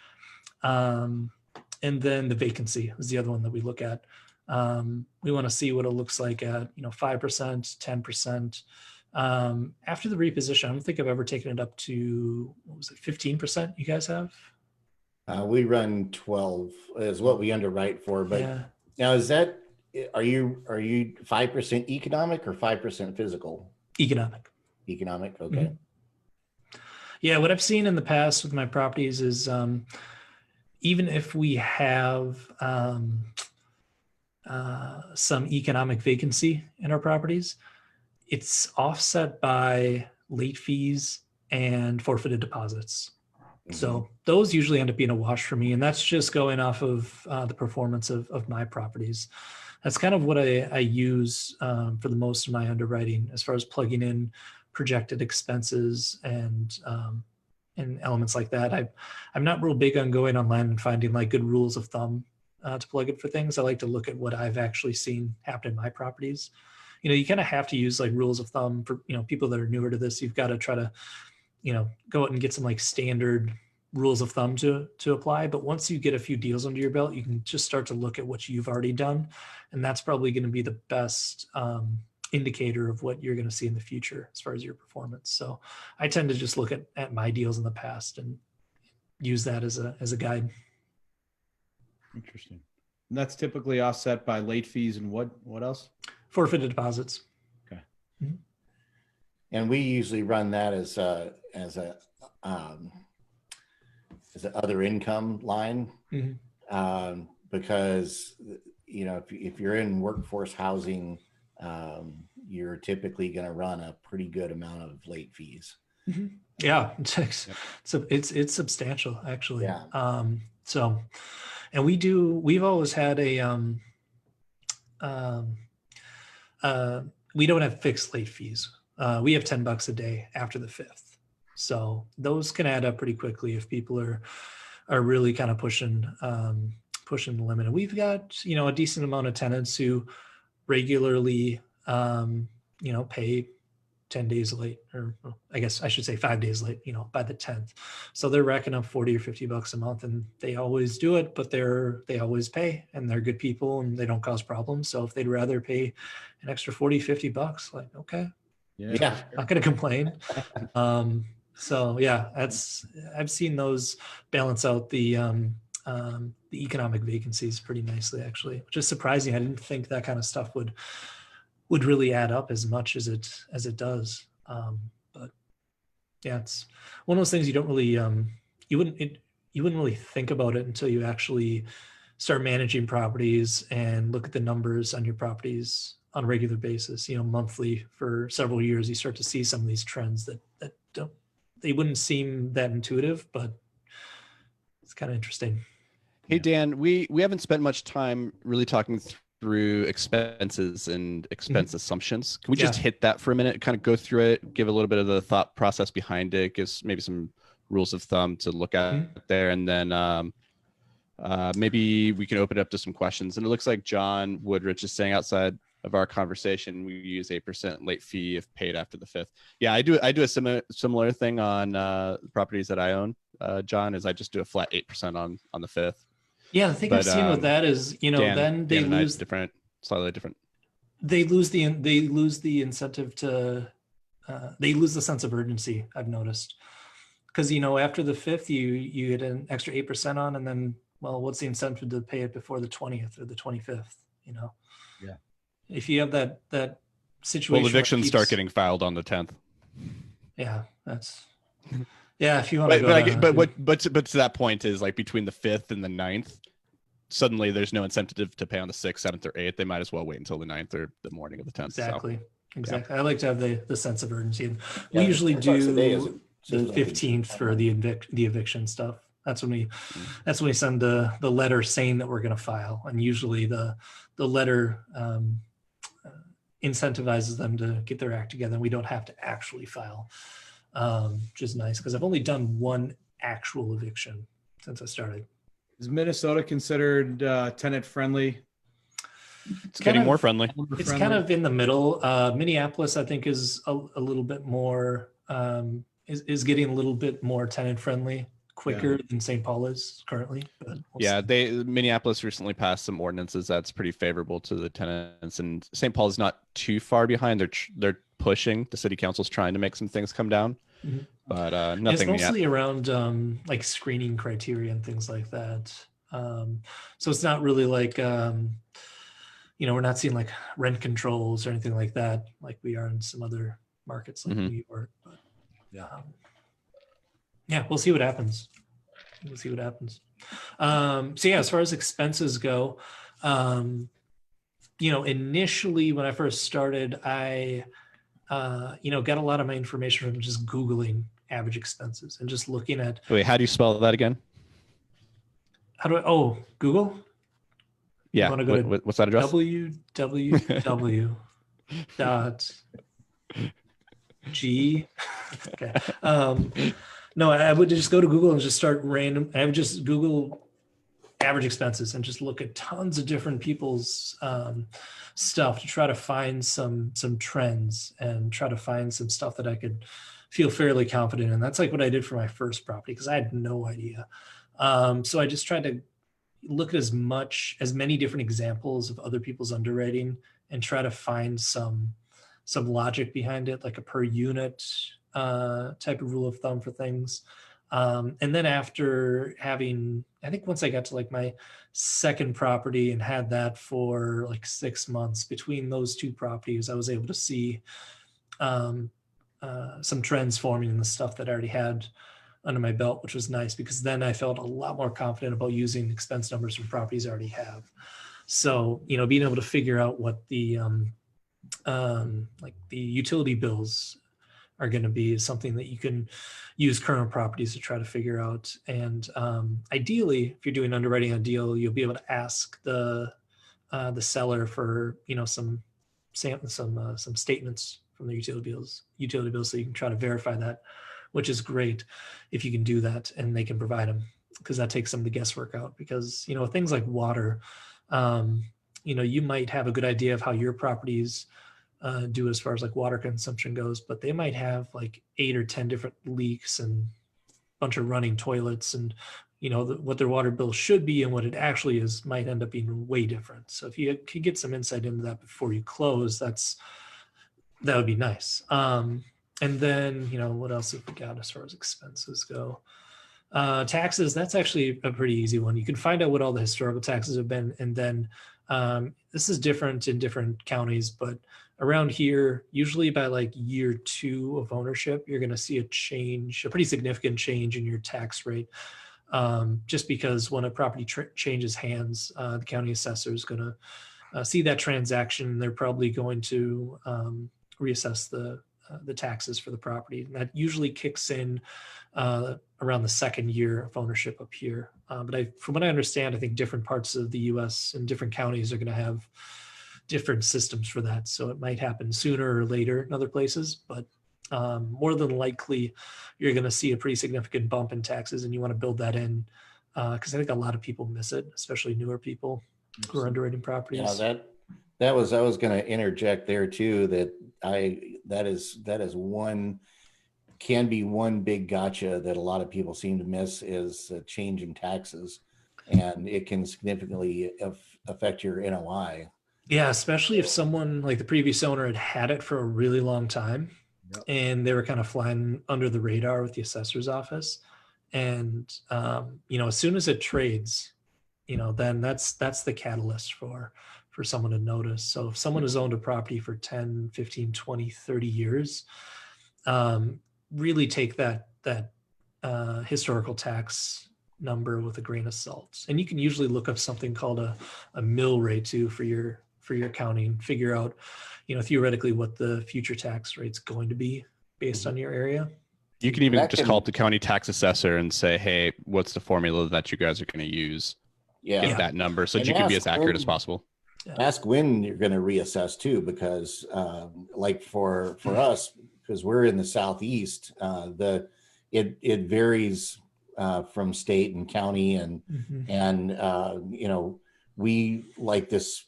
And then the vacancy is the other one that we look at. We want to see what it looks like at, 5%, 10%. After the reposition, I don't think I've ever taken it up to, 15% you guys have? We run 12 is what we underwrite for, but Yeah. now are you 5% economic or 5% physical? Economic. Economic, okay. Mm-hmm. Yeah, what I've seen in the past with my properties is even if we have some economic vacancy in our properties, it's offset by late fees and forfeited deposits. Mm-hmm. So those usually end up being a wash for me. And that's just going off of the performance of my properties. That's kind of what I use for the most of my underwriting, as far as plugging in projected expenses and elements like that. I'm not real big on going online and finding like good rules of thumb to plug in for things. I like to look at what I've actually seen happen in my properties. You kind of have to use like rules of thumb for, people that are newer to this. You've got to try to, go out and get some like standard rules of thumb to apply. But once you get a few deals under your belt, you can just start to look at what you've already done. And that's probably going to be the best indicator of what you're going to see in the future as far as your performance. So I tend to just look at my deals in the past and use that as a guide. Interesting. And that's typically offset by late fees and what else? Forfeited deposits. Okay. Mm-hmm. And we usually run that as a other income line, because if you're in workforce housing, you're typically going to run a pretty good amount of late fees. Mm-hmm. Yeah, it's substantial actually. Yeah. So, and we've always had we don't have fixed late fees. We have $10 a day after the 5th. So those can add up pretty quickly if people are really kind of pushing the limit. And we've got, a decent amount of tenants who regularly, pay 10 days late, or I guess I should say 5 days late, by the 10th. So they're racking up $40 or $50 a month, and they always do it, but they always pay, and they're good people and they don't cause problems. So if they'd rather pay an extra $40, $50, like, okay, Yeah. not going to complain. So yeah, I've seen those balance out the economic vacancies pretty nicely, actually, which is surprising. I didn't think that kind of stuff would really add up as much as it does. But yeah, it's one of those things you don't really you wouldn't really think about it until you actually start managing properties and look at the numbers on your properties on a regular basis, monthly for several years. You start to see some of these trends that they wouldn't seem that intuitive, but it's kind of interesting. Hey, Dan, we haven't spent much time really talking through expenses and expense assumptions. Can we just hit that for a minute, kind of go through it, give a little bit of the thought process behind it, gives maybe some rules of thumb to look at there, and then maybe we can open it up to some questions. And it looks like John Woodrich is saying outside of our conversation, we use 8% late fee if paid after the 5th. Yeah, I do a similar thing on properties that I own. John, is I just do a flat 8% on the 5th. Yeah, the thing I've seen with that is, then they lose slightly different. They lose the incentive to, they lose the sense of urgency. I've noticed, because after the 5th, you get an extra 8% on, and then, well, what's the incentive to pay it before the 20th or the 25th? Yeah. If you have that situation, well, evictions start getting filed on the 10th. Yeah, that's. Yeah, if you want to but to that point is like between the 5th and the 9th, suddenly there's no incentive to pay on the 6th, 7th, or 8th. They might as well wait until the 9th or the morning of the 10th. Exactly. So, exactly. Yeah. I like to have the sense of urgency. And we usually do the 15th for the eviction stuff. That's when we send the letter saying that we're going to file, and usually the letter incentivizes them to get their act together, and we don't have to actually file. Which is nice, because I've only done one actual eviction since I started. Is Minnesota considered tenant friendly? It's getting more friendly. It's kind of in the middle. Minneapolis, I think, is a little bit more, is getting a little bit more tenant friendly quicker than St. Paul is currently. But Minneapolis recently passed some ordinances that's pretty favorable to the tenants, and St. Paul is not too far behind. They're pushing. The city council's trying to make some things come down, but nothing. It's mostly yet. around like screening criteria and things like that. So it's not really like we're not seeing like rent controls or anything like that, like we are in some other markets like New York. But we'll see what happens. So yeah, as far as expenses go, initially when I first started, I got a lot of my information from just Googling average expenses and just looking at. Wait, how do you spell that again? Google? Yeah. wanna go to what's that address? www dot G. Okay. No, I would just go to Google and just start random. I would just Google average expenses and just look at tons of different people's stuff to try to find some trends and try to find some stuff that I could feel fairly confident in. That's like what I did for my first property because I had no idea. So I just tried to look at as many different examples of other people's underwriting and try to find some logic behind it, like a per unit type of rule of thumb for things. And then after having, I think once I got to like my second property and had that for like 6 months between those two properties, I was able to see some trends forming in the stuff that I already had under my belt, which was nice because then I felt a lot more confident about using expense numbers from properties I already have. So, being able to figure out what the like the utility bills are going to be is something that you can use current properties to try to figure out. And ideally, if you're doing underwriting a deal, you'll be able to ask the seller for some statements from the utility bills, so you can try to verify that, which is great if you can do that and they can provide them because that takes some of the guesswork out. Because things like water, you might have a good idea of how your properties do as far as like water consumption goes, but they might have like 8 or 10 different leaks and a bunch of running toilets, and what their water bill should be and what it actually is might end up being way different. So if you could get some insight into that before you close, that would be nice. And then what else have we got as far as expenses go? Taxes, that's actually a pretty easy one. You can find out what all the historical taxes have been, and then this is different in different counties, but around here, usually by like year 2 of ownership, you're going to see a pretty significant change in your tax rate. Just because when a property changes hands, the county assessor is going to see that transaction. They're probably going to reassess the taxes for the property. And that usually kicks in around the second year of ownership up here. But from what I understand, I think different parts of the U.S. and different counties are going to have different systems for that. So it might happen sooner or later in other places, but more than likely, you're going to see a pretty significant bump in taxes, and you want to build that in because I think a lot of people miss it, especially newer people who are underwriting properties. Yeah, I was going to interject there too. That is can be one big gotcha that a lot of people seem to miss is changing taxes, and it can significantly affect your NOI. Yeah, especially if someone like the previous owner had it for a really long time. Yep. And they were kind of flying under the radar with the assessor's office. And, as soon as it trades, then that's the catalyst for someone to notice. So if someone has owned a property for 10, 15, 20, 30 years, really take that historical tax number with a grain of salt. And you can usually look up something called a mill rate too for your county and figure out, theoretically what the future tax rate's going to be based on your area. You can even just call up the county tax assessor and say, hey, what's the formula that you guys are going to use? Get that number so that you can be as accurate as possible. Ask when you're going to reassess too, because like for us, because we're in the Southeast, it varies from state and county, and we like this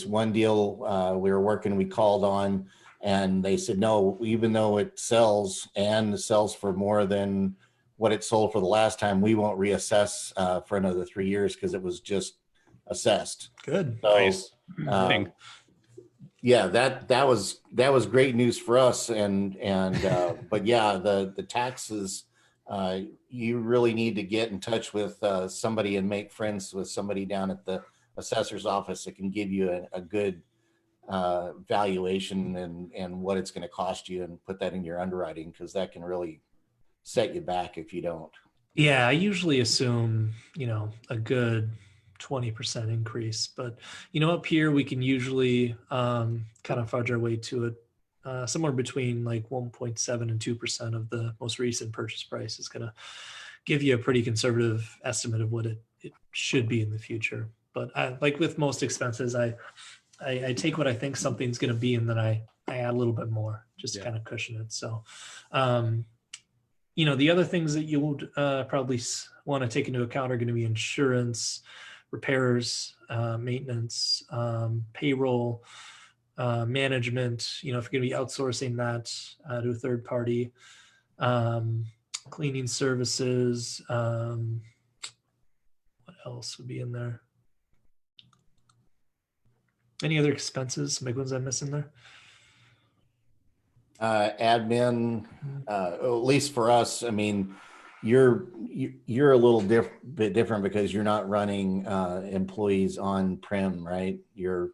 one deal we were working, we called on, and they said, no, even though it sells for more than what it sold for the last time, we won't reassess for another 3 years because it was just assessed. Good. So, nice. Yeah, that was great news for us. And but yeah, the taxes, you really need to get in touch with somebody and make friends with somebody down at the assessor's office that can give you a good valuation and what it's going to cost you, and put that in your underwriting, because that can really set you back if you don't. Yeah, I usually assume, a good 20% increase, but up here we can usually kind of fudge our way to it. Somewhere between like 1.7 and 2% of the most recent purchase price is going to give you a pretty conservative estimate of what it should be in the future. But like with most expenses, I take what I think something's going to be, and then I add a little bit more just to kind of cushion it. So, the other things that you would probably want to take into account are going to be insurance, repairs, maintenance, payroll, management. If you're going to be outsourcing that to a third party, cleaning services. What else would be in there? Any other expenses, big ones I'm missing there? Admin, at least for us, I mean, you're a little bit different because you're not running employees on prem, right? You're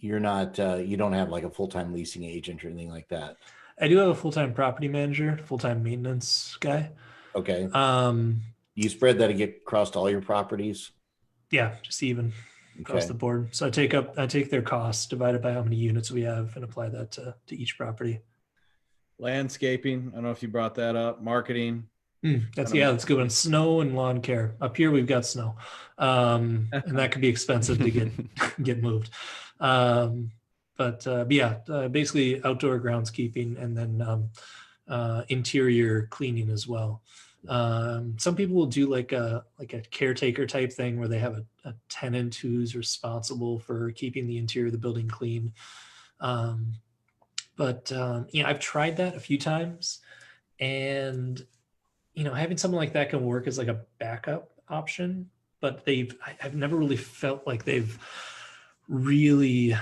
not you don't have like a full-time leasing agent or anything like that. I do have a full-time property manager, full-time maintenance guy. Okay. Um, You spread that across all your properties? yeah, just even across the board. So I take their costs divided by how many units we have and apply that to each property. Landscaping. I don't know if you brought that up. Marketing. That's a good one. Snow and lawn care. Up here we've got snow, and that could be expensive to get moved. But basically outdoor groundskeeping and then interior cleaning as well. Some people will do like a caretaker type thing where they have a tenant who's responsible for keeping the interior of the building clean. I've tried that a few times, and having something like that can work as like a backup option, but I've never really felt like they've really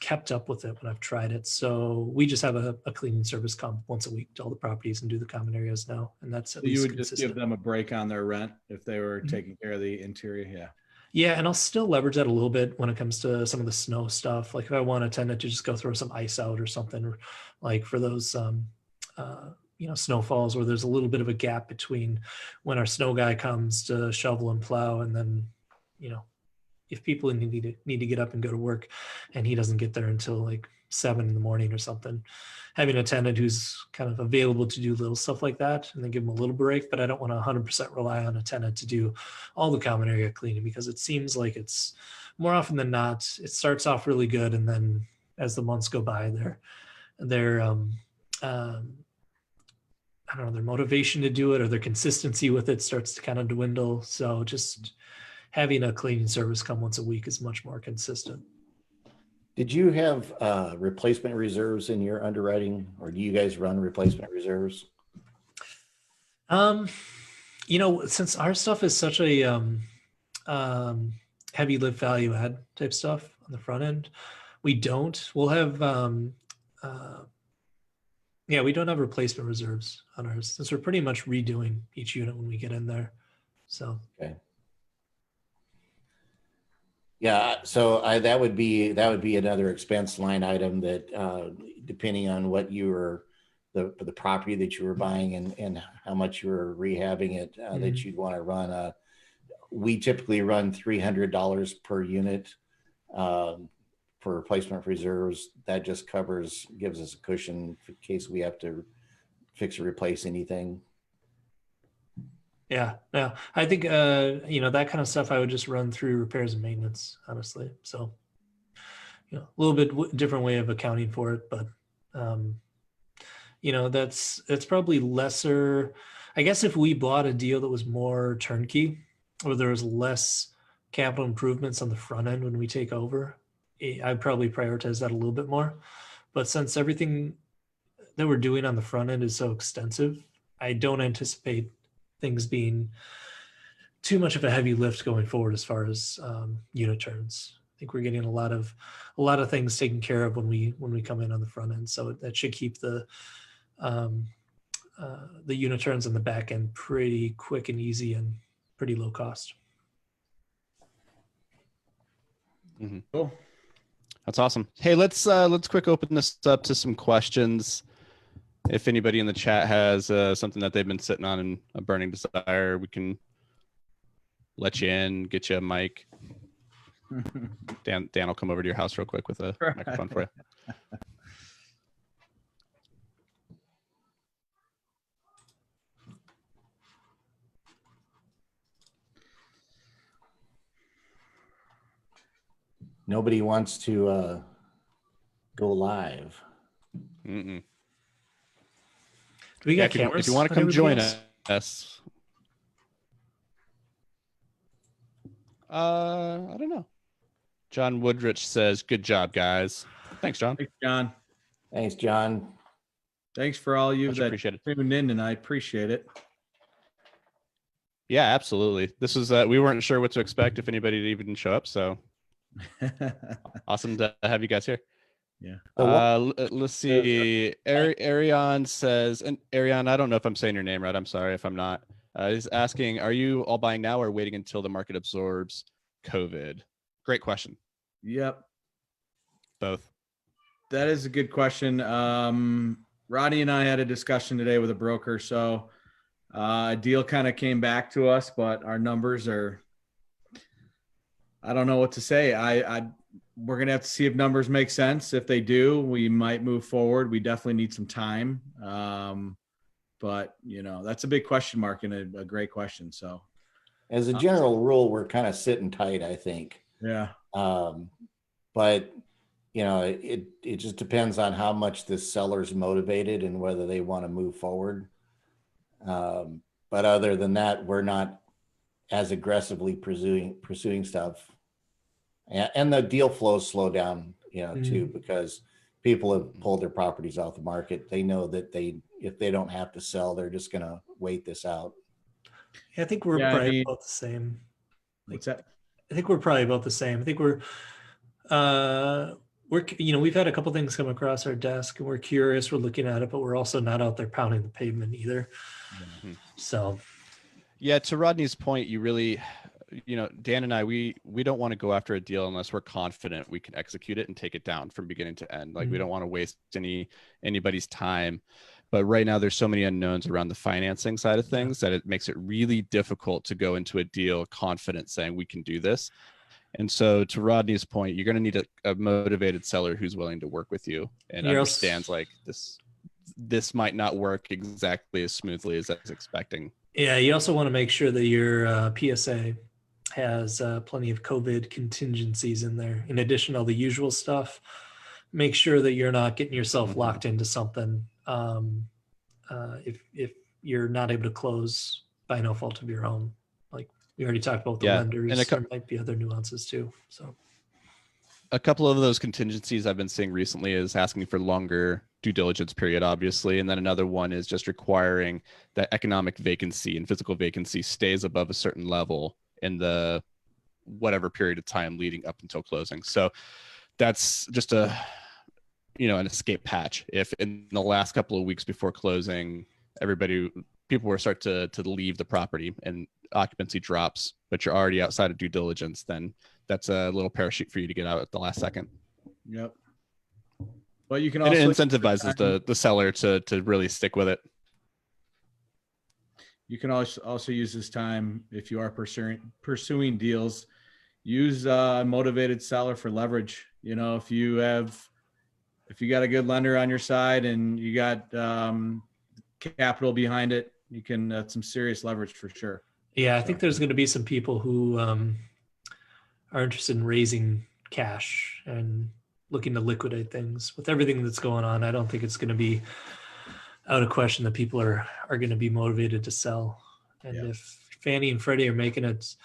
kept up with it when I've tried it. So we just have a cleaning service come once a week to all the properties and do the common areas now. And that's at least you would consistent. just give them a break on their rent if they were taking care of the interior. Yeah. Yeah, and I'll still leverage that a little bit when it comes to some of the snow stuff. Like if I want a tenant to just go throw some ice out or something, like for those snowfalls where there's a little bit of a gap between when our snow guy comes to shovel and plow, and then if people need to get up and go to work and he doesn't get there until like 7 a.m. or something, having a tenant who's kind of available to do little stuff like that and then give them a little break. But I don't want to 100% rely on a tenant to do all the common area cleaning, because it seems like it's more often than not, it starts off really good, and then as the months go by, their I don't know, their motivation to do it or their consistency with it starts to kind of dwindle. So just having a cleaning service come once a week is much more consistent. Did you have replacement reserves in your underwriting, or do you guys run replacement reserves? Since our stuff is such a heavy lift value add type stuff on the front end, we don't. We'll have we don't have replacement reserves on ours since we're pretty much redoing each unit when we get in there. So okay. Yeah, so that would be another expense line item that depending on what you were the property that you were buying and how much you were rehabbing it that you'd want to run. We typically run $300 per unit for replacement reserves. That just gives us a cushion in case we have to fix or replace anything. Yeah, I think that kind of stuff I would just run through repairs and maintenance, honestly. So a little bit different way of accounting for it, but that's probably lesser. I guess if we bought a deal that was more turnkey, or there was less capital improvements on the front end when we take over, I'd probably prioritize that a little bit more. But since everything that we're doing on the front end is so extensive, I don't anticipate things being too much of a heavy lift going forward as far as unit turns. I think we're getting a lot of things taken care of when we come in on the front end, so that should keep the unit turns on the back end pretty quick and easy and pretty low cost. Mm-hmm. Cool. That's awesome. Hey, let's quick open this up to some questions. If anybody in the chat has something that they've been sitting on and a burning desire, we can let you in, get you a mic. Dan will come over to your house real quick with a microphone for you. Nobody wants to go live. Mm-mm. Do we Yeah, got if you cameras? want to on come everybody join else? us, I don't know. John Woodrich says, "Good job, guys." Thanks, John. Thanks, John. Thanks, John. Thanks for all you Much that appreciated. tuned in tonight. Appreciate it. Yeah, absolutely. This was we weren't sure what to expect if anybody would even show up, so awesome to have you guys here. Yeah. Let's see. Arion says, and Arion, I don't know if I'm saying your name right. I'm sorry if I'm not. He's asking, are you all buying now or waiting until the market absorbs COVID? Great question. Yep. Both. That is a good question. Rodney and I had a discussion today with a broker. So a deal kind of came back to us, but our numbers are, I don't know what to say. We're going to have to see if numbers make sense. If they do, we might move forward. We definitely need some time. But that's a big question mark and a great question. So As a general rule, we're kind of sitting tight, I think. yeah. But it just depends on how much the seller's motivated and whether they want to move forward. But other than that, we're not as aggressively pursuing stuff. And the deal flows slow down, too, because people have pulled their properties off the market. They know that if they don't have to sell, they're just going to wait this out. Yeah, I think we're probably about the same. What's that? I think we're probably about the same. I think we've had a couple things come across our desk and we're curious, we're looking at it, but we're also not out there pounding the pavement either. Mm-hmm. So yeah, to Rodney's point, you really, Dan and I, we don't want to go after a deal unless we're confident we can execute it and take it down from beginning to end. Like we don't want to waste anybody's time. But right now there's so many unknowns around the financing side of things that it makes it really difficult to go into a deal confident saying we can do this. And so to Rodney's point, you're going to need a motivated seller who's willing to work with you and understands like this might not work exactly as smoothly as I was expecting. Yeah, you also want to make sure that your PSA has plenty of COVID contingencies in there. In addition to all the usual stuff, make sure that you're not getting yourself locked into something if you're not able to close by no fault of your own. Like we already talked about the lenders, and there might be other nuances too. So a couple of those contingencies I've been seeing recently is asking for longer due diligence period, obviously. And then another one is just requiring that economic vacancy and physical vacancy stays above a certain level in the whatever period of time leading up until closing. So that's just an escape hatch. If in the last couple of weeks before closing, people were start to leave the property and occupancy drops, but you're already outside of due diligence, then that's a little parachute for you to get out at the last second. Yep. But you can also, and it incentivizes the seller to really stick with it. You can also use this time if you are pursuing deals. Use a motivated seller for leverage. If you got a good lender on your side and you got capital behind it, you can some serious leverage for sure. Yeah, I think there's going to be some people who are interested in raising cash and looking to liquidate things. With everything that's going on, I don't think it's going to be out of question that people are going to be motivated to sell. And if Fannie and Freddie are making it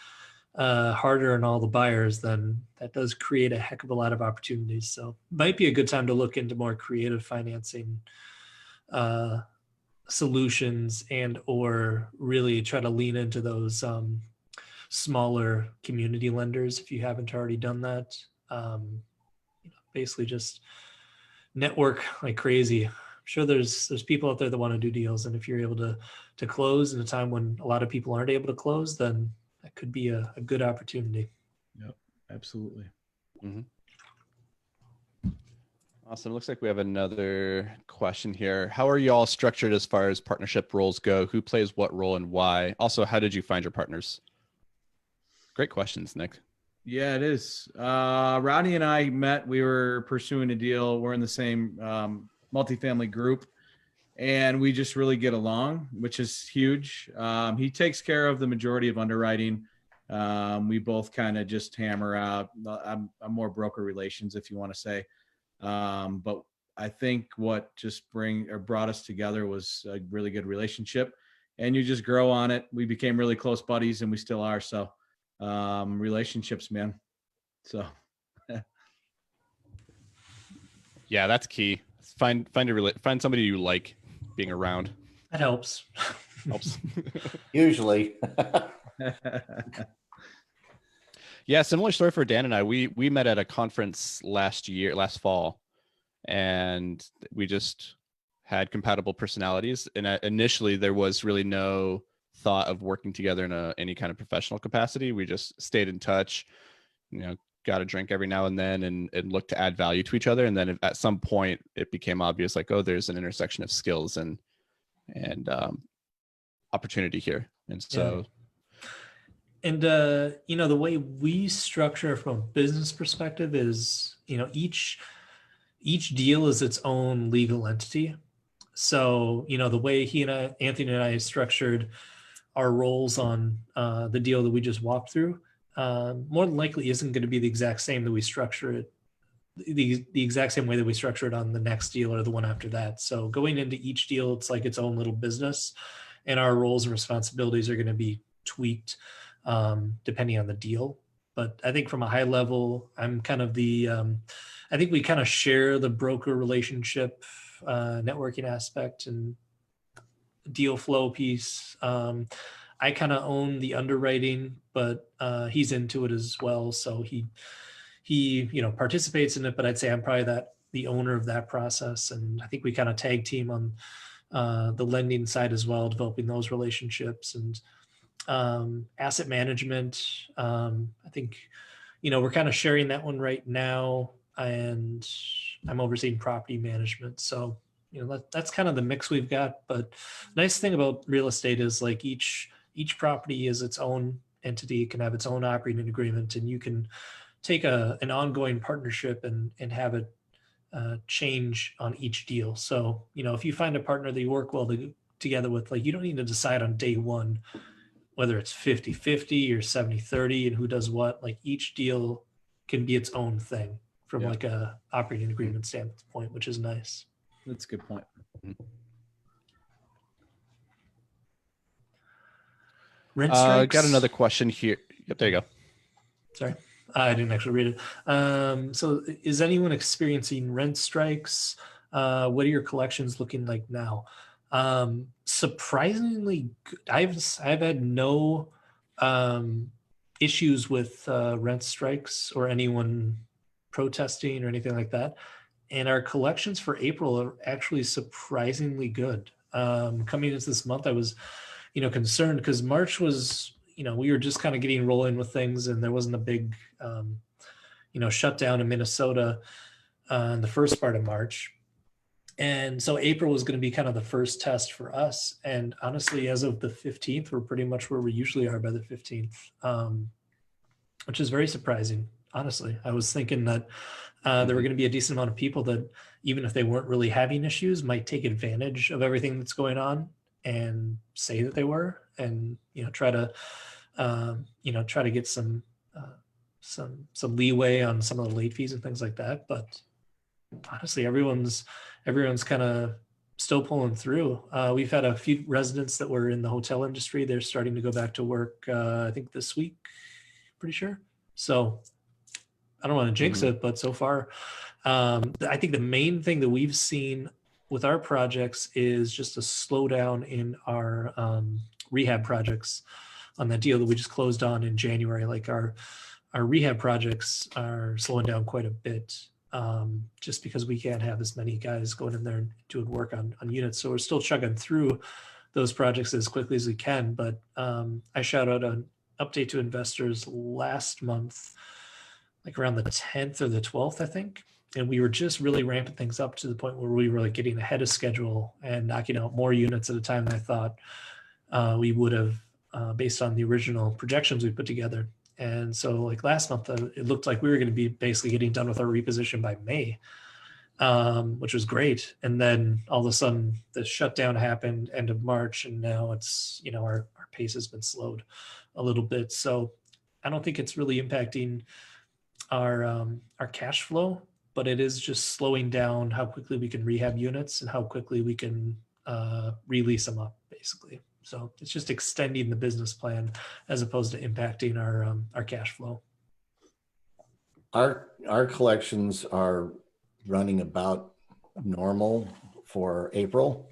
harder on all the buyers, then that does create a heck of a lot of opportunities. So might be a good time to look into more creative financing solutions and or really try to lean into those smaller community lenders if you haven't already done that. Basically just network like crazy. I'm sure there's people out there that want to do deals, and if you're able to close in a time when a lot of people aren't able to close, then that could be a good opportunity. Yep, absolutely. Mm-hmm. Awesome. Looks like we have another question here. How are you all structured as far as partnership roles go? Who plays what role and why? Also, how did you find your partners? Great questions, Nick. Yeah, it is. Rodney and I met. We were pursuing a deal. We're in the same multifamily group, and we just really get along, which is huge. He takes care of the majority of underwriting. We both kind of just hammer out. I'm more broker relations, if you want to say. But I think what just brought us together was a really good relationship, and you just grow on it. We became really close buddies, and we still are. So, relationships, man. So, Yeah, that's key. Find somebody you like being around. That helps. Helps. Usually. Yeah, similar story for Dan and I. We met at a conference last fall, and we just had compatible personalities. And initially, there was really no thought of working together in any kind of professional capacity. We just stayed in touch, got a drink every now and then, and looked to add value to each other. And then at some point, it became obvious, like, oh, there's an intersection of skills and opportunity here. And so. Yeah. And, the way we structure from a business perspective is, each deal is its own legal entity. So, the way Anthony and I structured our roles on the deal that we just walked through, more than likely isn't going to be the exact same that we structure it, the exact same way that we structure it on the next deal or the one after that. So going into each deal, it's like its own little business, and our roles and responsibilities are going to be tweaked depending on the deal. But I think from a high level, I'm kind of I think we kind of share the broker relationship, networking aspect and deal flow piece. I kind of own the underwriting, but he's into it as well. So he participates in it, but I'd say I'm probably the owner of that process. And I think we kind of tag team on the lending side as well, developing those relationships. And asset management, I think, we're kind of sharing that one right now, and I'm overseeing property management. So, that's kind of the mix we've got. But nice thing about real estate is, like, each property is its own entity. It can have its own operating agreement, and you can take an ongoing partnership and have it change on each deal. So, if you find a partner that you work well together with, like, you don't need to decide on day one whether it's 50-50 or 70-30 and who does what. Like, each deal can be its own thing from like a operating agreement standpoint, which is nice. That's a good point. Rent strikes. Got another question here. Yep, there you go. Sorry, I didn't actually read it. So is anyone experiencing rent strikes? What are your collections looking like now? Surprisingly good. I've had no issues with rent strikes or anyone protesting or anything like that. And our collections for April are actually surprisingly good. Coming into this month, I was, concerned because March was, we were just kind of getting rolling with things, and there wasn't a big, shutdown in Minnesota in the first part of March. And so April was going to be kind of the first test for us. And honestly, as of the 15th, we're pretty much where we usually are by the 15th, which is very surprising. Honestly, I was thinking that there were going to be a decent amount of people that, even if they weren't really having issues, might take advantage of everything that's going on and say that they were, and try to get some leeway on some of the late fees and things like that. But honestly, everyone's kind of still pulling through. We've had a few residents that were in the hotel industry. They're starting to go back to work, I think this week, pretty sure. So I don't want to jinx it, but so far, I think the main thing that we've seen with our projects is just a slowdown in our rehab projects on that deal that we just closed on in January. Like, our rehab projects are slowing down quite a bit, just because we can't have as many guys going in there and doing work on units. So we're still chugging through those projects as quickly as we can. But I shout out an update to investors last month, like around the 10th or the 12th, I think. And we were just really ramping things up to the point where we were like getting ahead of schedule and knocking out more units at a time than I thought we would have, based on the original projections we put together. And so, like, last month, it looked like we were going to be basically getting done with our reposition by May, which was great. And then all of a sudden the shutdown happened end of March. And now it's, our pace has been slowed a little bit. So I don't think it's really impacting our cash flow, but it is just slowing down how quickly we can rehab units and how quickly we can release them up, basically. So it's just extending the business plan as opposed to impacting our cash flow. Our collections are running about normal for April.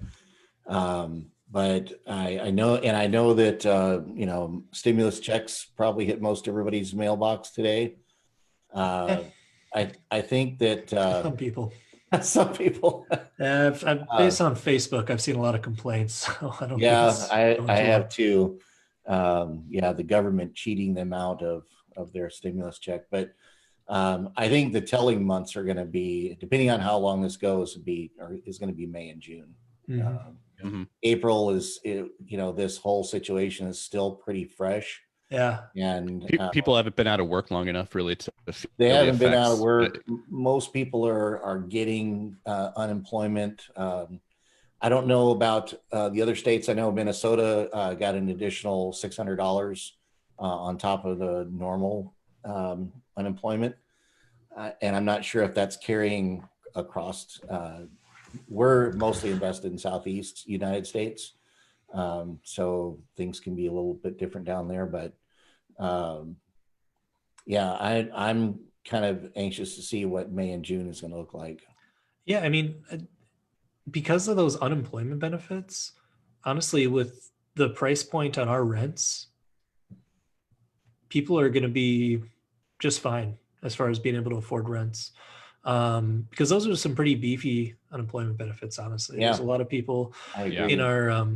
But I know that, stimulus checks probably hit most everybody's mailbox today. I think that Some people. some people, Based on Facebook, I've seen a lot of complaints. So I don't think yeah, it's going I too have well. too. The government cheating them out of their stimulus check. But I think the telling months are going to be, depending on how long this goes, is going to be May and June. Mhm. April this whole situation is still pretty fresh. Yeah. And People haven't been out of work long enough really to feel they the haven't been out of effects. work. Most people are getting unemployment. I don't know about the other states. I know Minnesota got an additional $600 on top of the normal unemployment. And I'm not sure if that's carrying across. We're mostly invested in Southeast United States. So things can be a little bit different down there. But I'm kind of anxious to see what May and June is going to look like. Yeah. I mean, because of those unemployment benefits, honestly, with the price point on our rents, people are going to be just fine as far as being able to afford rents. Because those are some pretty beefy unemployment benefits, honestly. Yeah. There's a lot of people I agree. in our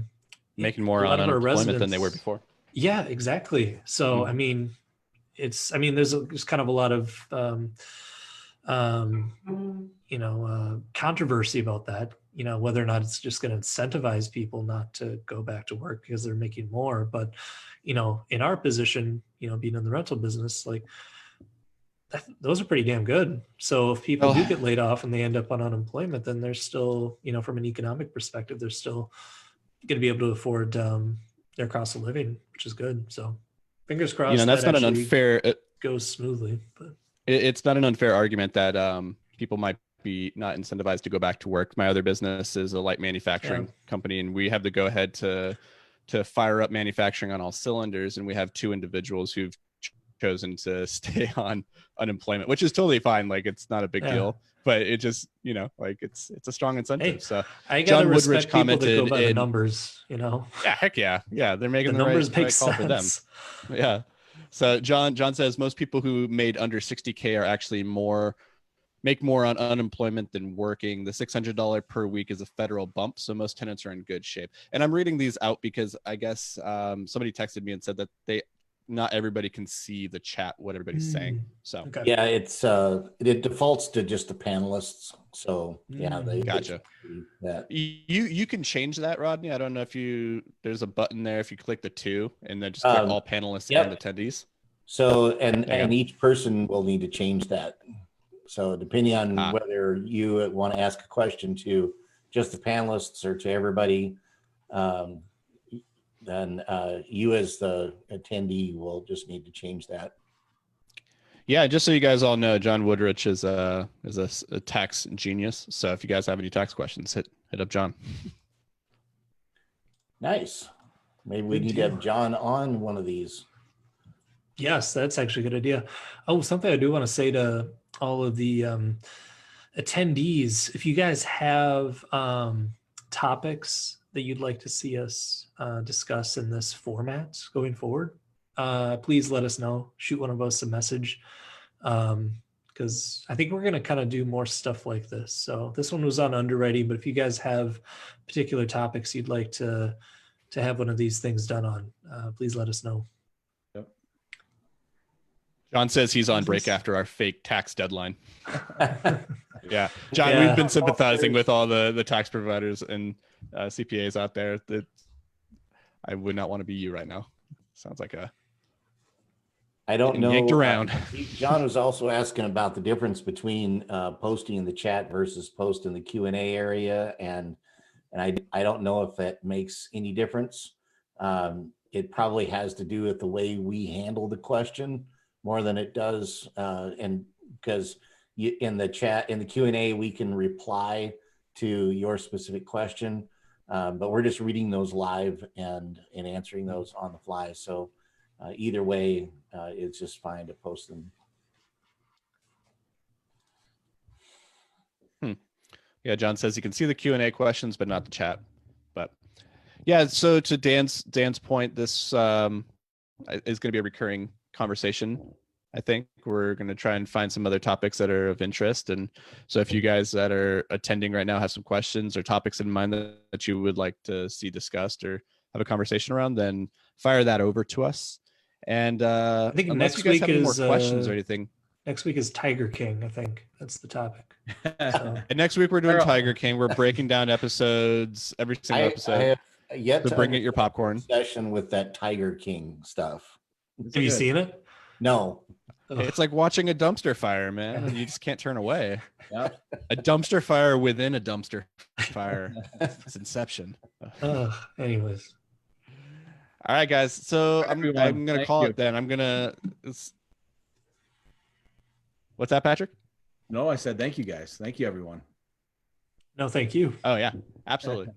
Making more a lot on of our unemployment than they were residents. before. Yeah, exactly. So Mhm. I mean, there's kind of a lot of controversy about that, whether or not it's just going to incentivize people not to go back to work because they're making more. But in our position, being in the rental business, like those are pretty damn good. So if people do get laid off and they end up on unemployment, then they're still, from an economic perspective, they're still going to be able to afford their cost of living, which is good. So fingers crossed that's that not an actually unfair goes smoothly. But it's not an unfair argument that people might be not incentivized to go back to work. My other business is a light manufacturing company, and we have the go ahead to fire up manufacturing on all cylinders. And we have two individuals who've chosen to stay on unemployment, which is totally fine. Like it's not a big deal, but it just, it's a strong incentive. Hey, so I gotta John respect Woodridge commented people that go by the numbers, Yeah, heck yeah. Yeah. They're making the numbers right make call for them. sense. Yeah. So John says most people who made under 60K are actually make more on unemployment than working. The $600 per week is a federal bump, so most tenants are in good shape. And I'm reading these out because I guess somebody texted me and said that not everybody can see the chat, what everybody's saying. So Okay. Yeah, it defaults to just the panelists. So they gotcha. That. You can change that, Rodney. I don't know if there's a button there if you click the 2 and then just click all panelists and attendees. So and each person will need to change that. So depending on whether you want to ask a question to just the panelists or to everybody, then you as the attendee will just need to change that. Yeah, just so you guys all know, John Woodrich is a tax genius. So if you guys have any tax questions, hit up John. Nice. Maybe we need to have John on one of these. Yes, that's actually a good idea. Oh, something I do want to say to all of the attendees, if you guys have topics that you'd like to see us discuss in this format going forward, please let us know. Shoot one of us a message, because I think we're going to kind of do more stuff like this. So this one was on underwriting, but if you guys have particular topics you'd like to have one of these things done on, please let us know. Yep. John says he's on break after our fake tax deadline. Yeah, John, we've been sympathizing with all the tax providers and CPAs out there. That I would not want to be you right now. Sounds like I don't know. Yanked around. John was also asking about the difference between posting in the chat versus post in the Q&A area, and I don't know if that makes any difference. it probably has to do with the way we handle the question more than it does. And because in the chat, in the Q&A, we can reply to your specific question, but we're just reading those live and answering those on the fly. So either way, it's just fine to post them. Yeah, John says you can see the Q&A questions, but not the chat. But yeah, so to Dan's point, this is going to be a recurring conversation. I think we're going to try and find some other topics that are of interest. And so if you guys that are attending right now have some questions or topics in mind that you would like to see discussed or have a conversation around, then fire that over to us. And I think unless next you guys week have any more is questions or anything. next week is Tiger King. I think that's the topic. So, And next week we're doing Girl. Tiger King. We're breaking down episodes, every single I episode. have yet So to bring it your understand popcorn. the obsession with that Tiger King stuff. have you seen it? No. Ugh. It's like watching a dumpster fire, man. You just can't turn away. Yep. A dumpster fire within a dumpster fire. It's Inception. Anyways, All right, guys. So I'm Everyone, gonna thank call you. it then. What's that, Patrick? No, I said thank you, guys. Thank you, everyone. no, thank you. Oh yeah, absolutely.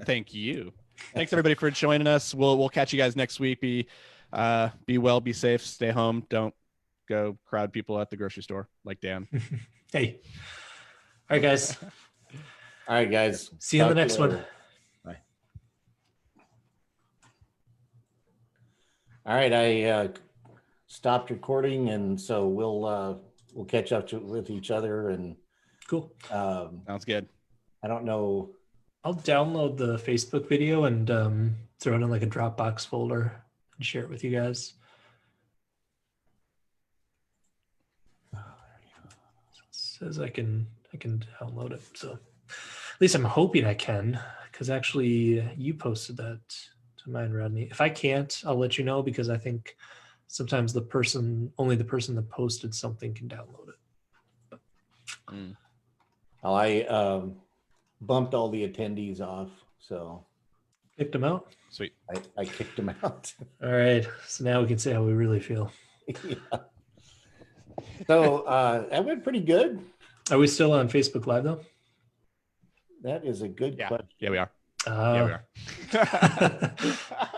Thank you. Thanks everybody for joining us. We'll catch you guys next week. Be well, be safe, stay home. Don't go crowd people at the grocery store like Dan. Hey. All right, guys. All right, guys. See you in the Talk to next one. later. All right, I stopped recording, and so we'll catch up with each other. And Cool. Sounds good. I don't know. I'll download the Facebook video and throw it in like a Dropbox folder and share it with you guys. It says I can download it. So at least I'm hoping I can, because actually you posted that to mine, Rodney. If I can't, I'll let you know, because I think sometimes only the person that posted something can download it. Well, I bumped all the attendees off, so Kicked them out. Sweet. I kicked them out. All right. So now we can say how we really feel. Yeah. So that went pretty good. Are we still on Facebook Live though? That is a good Yeah. question. Yeah, we are. Yeah, we are.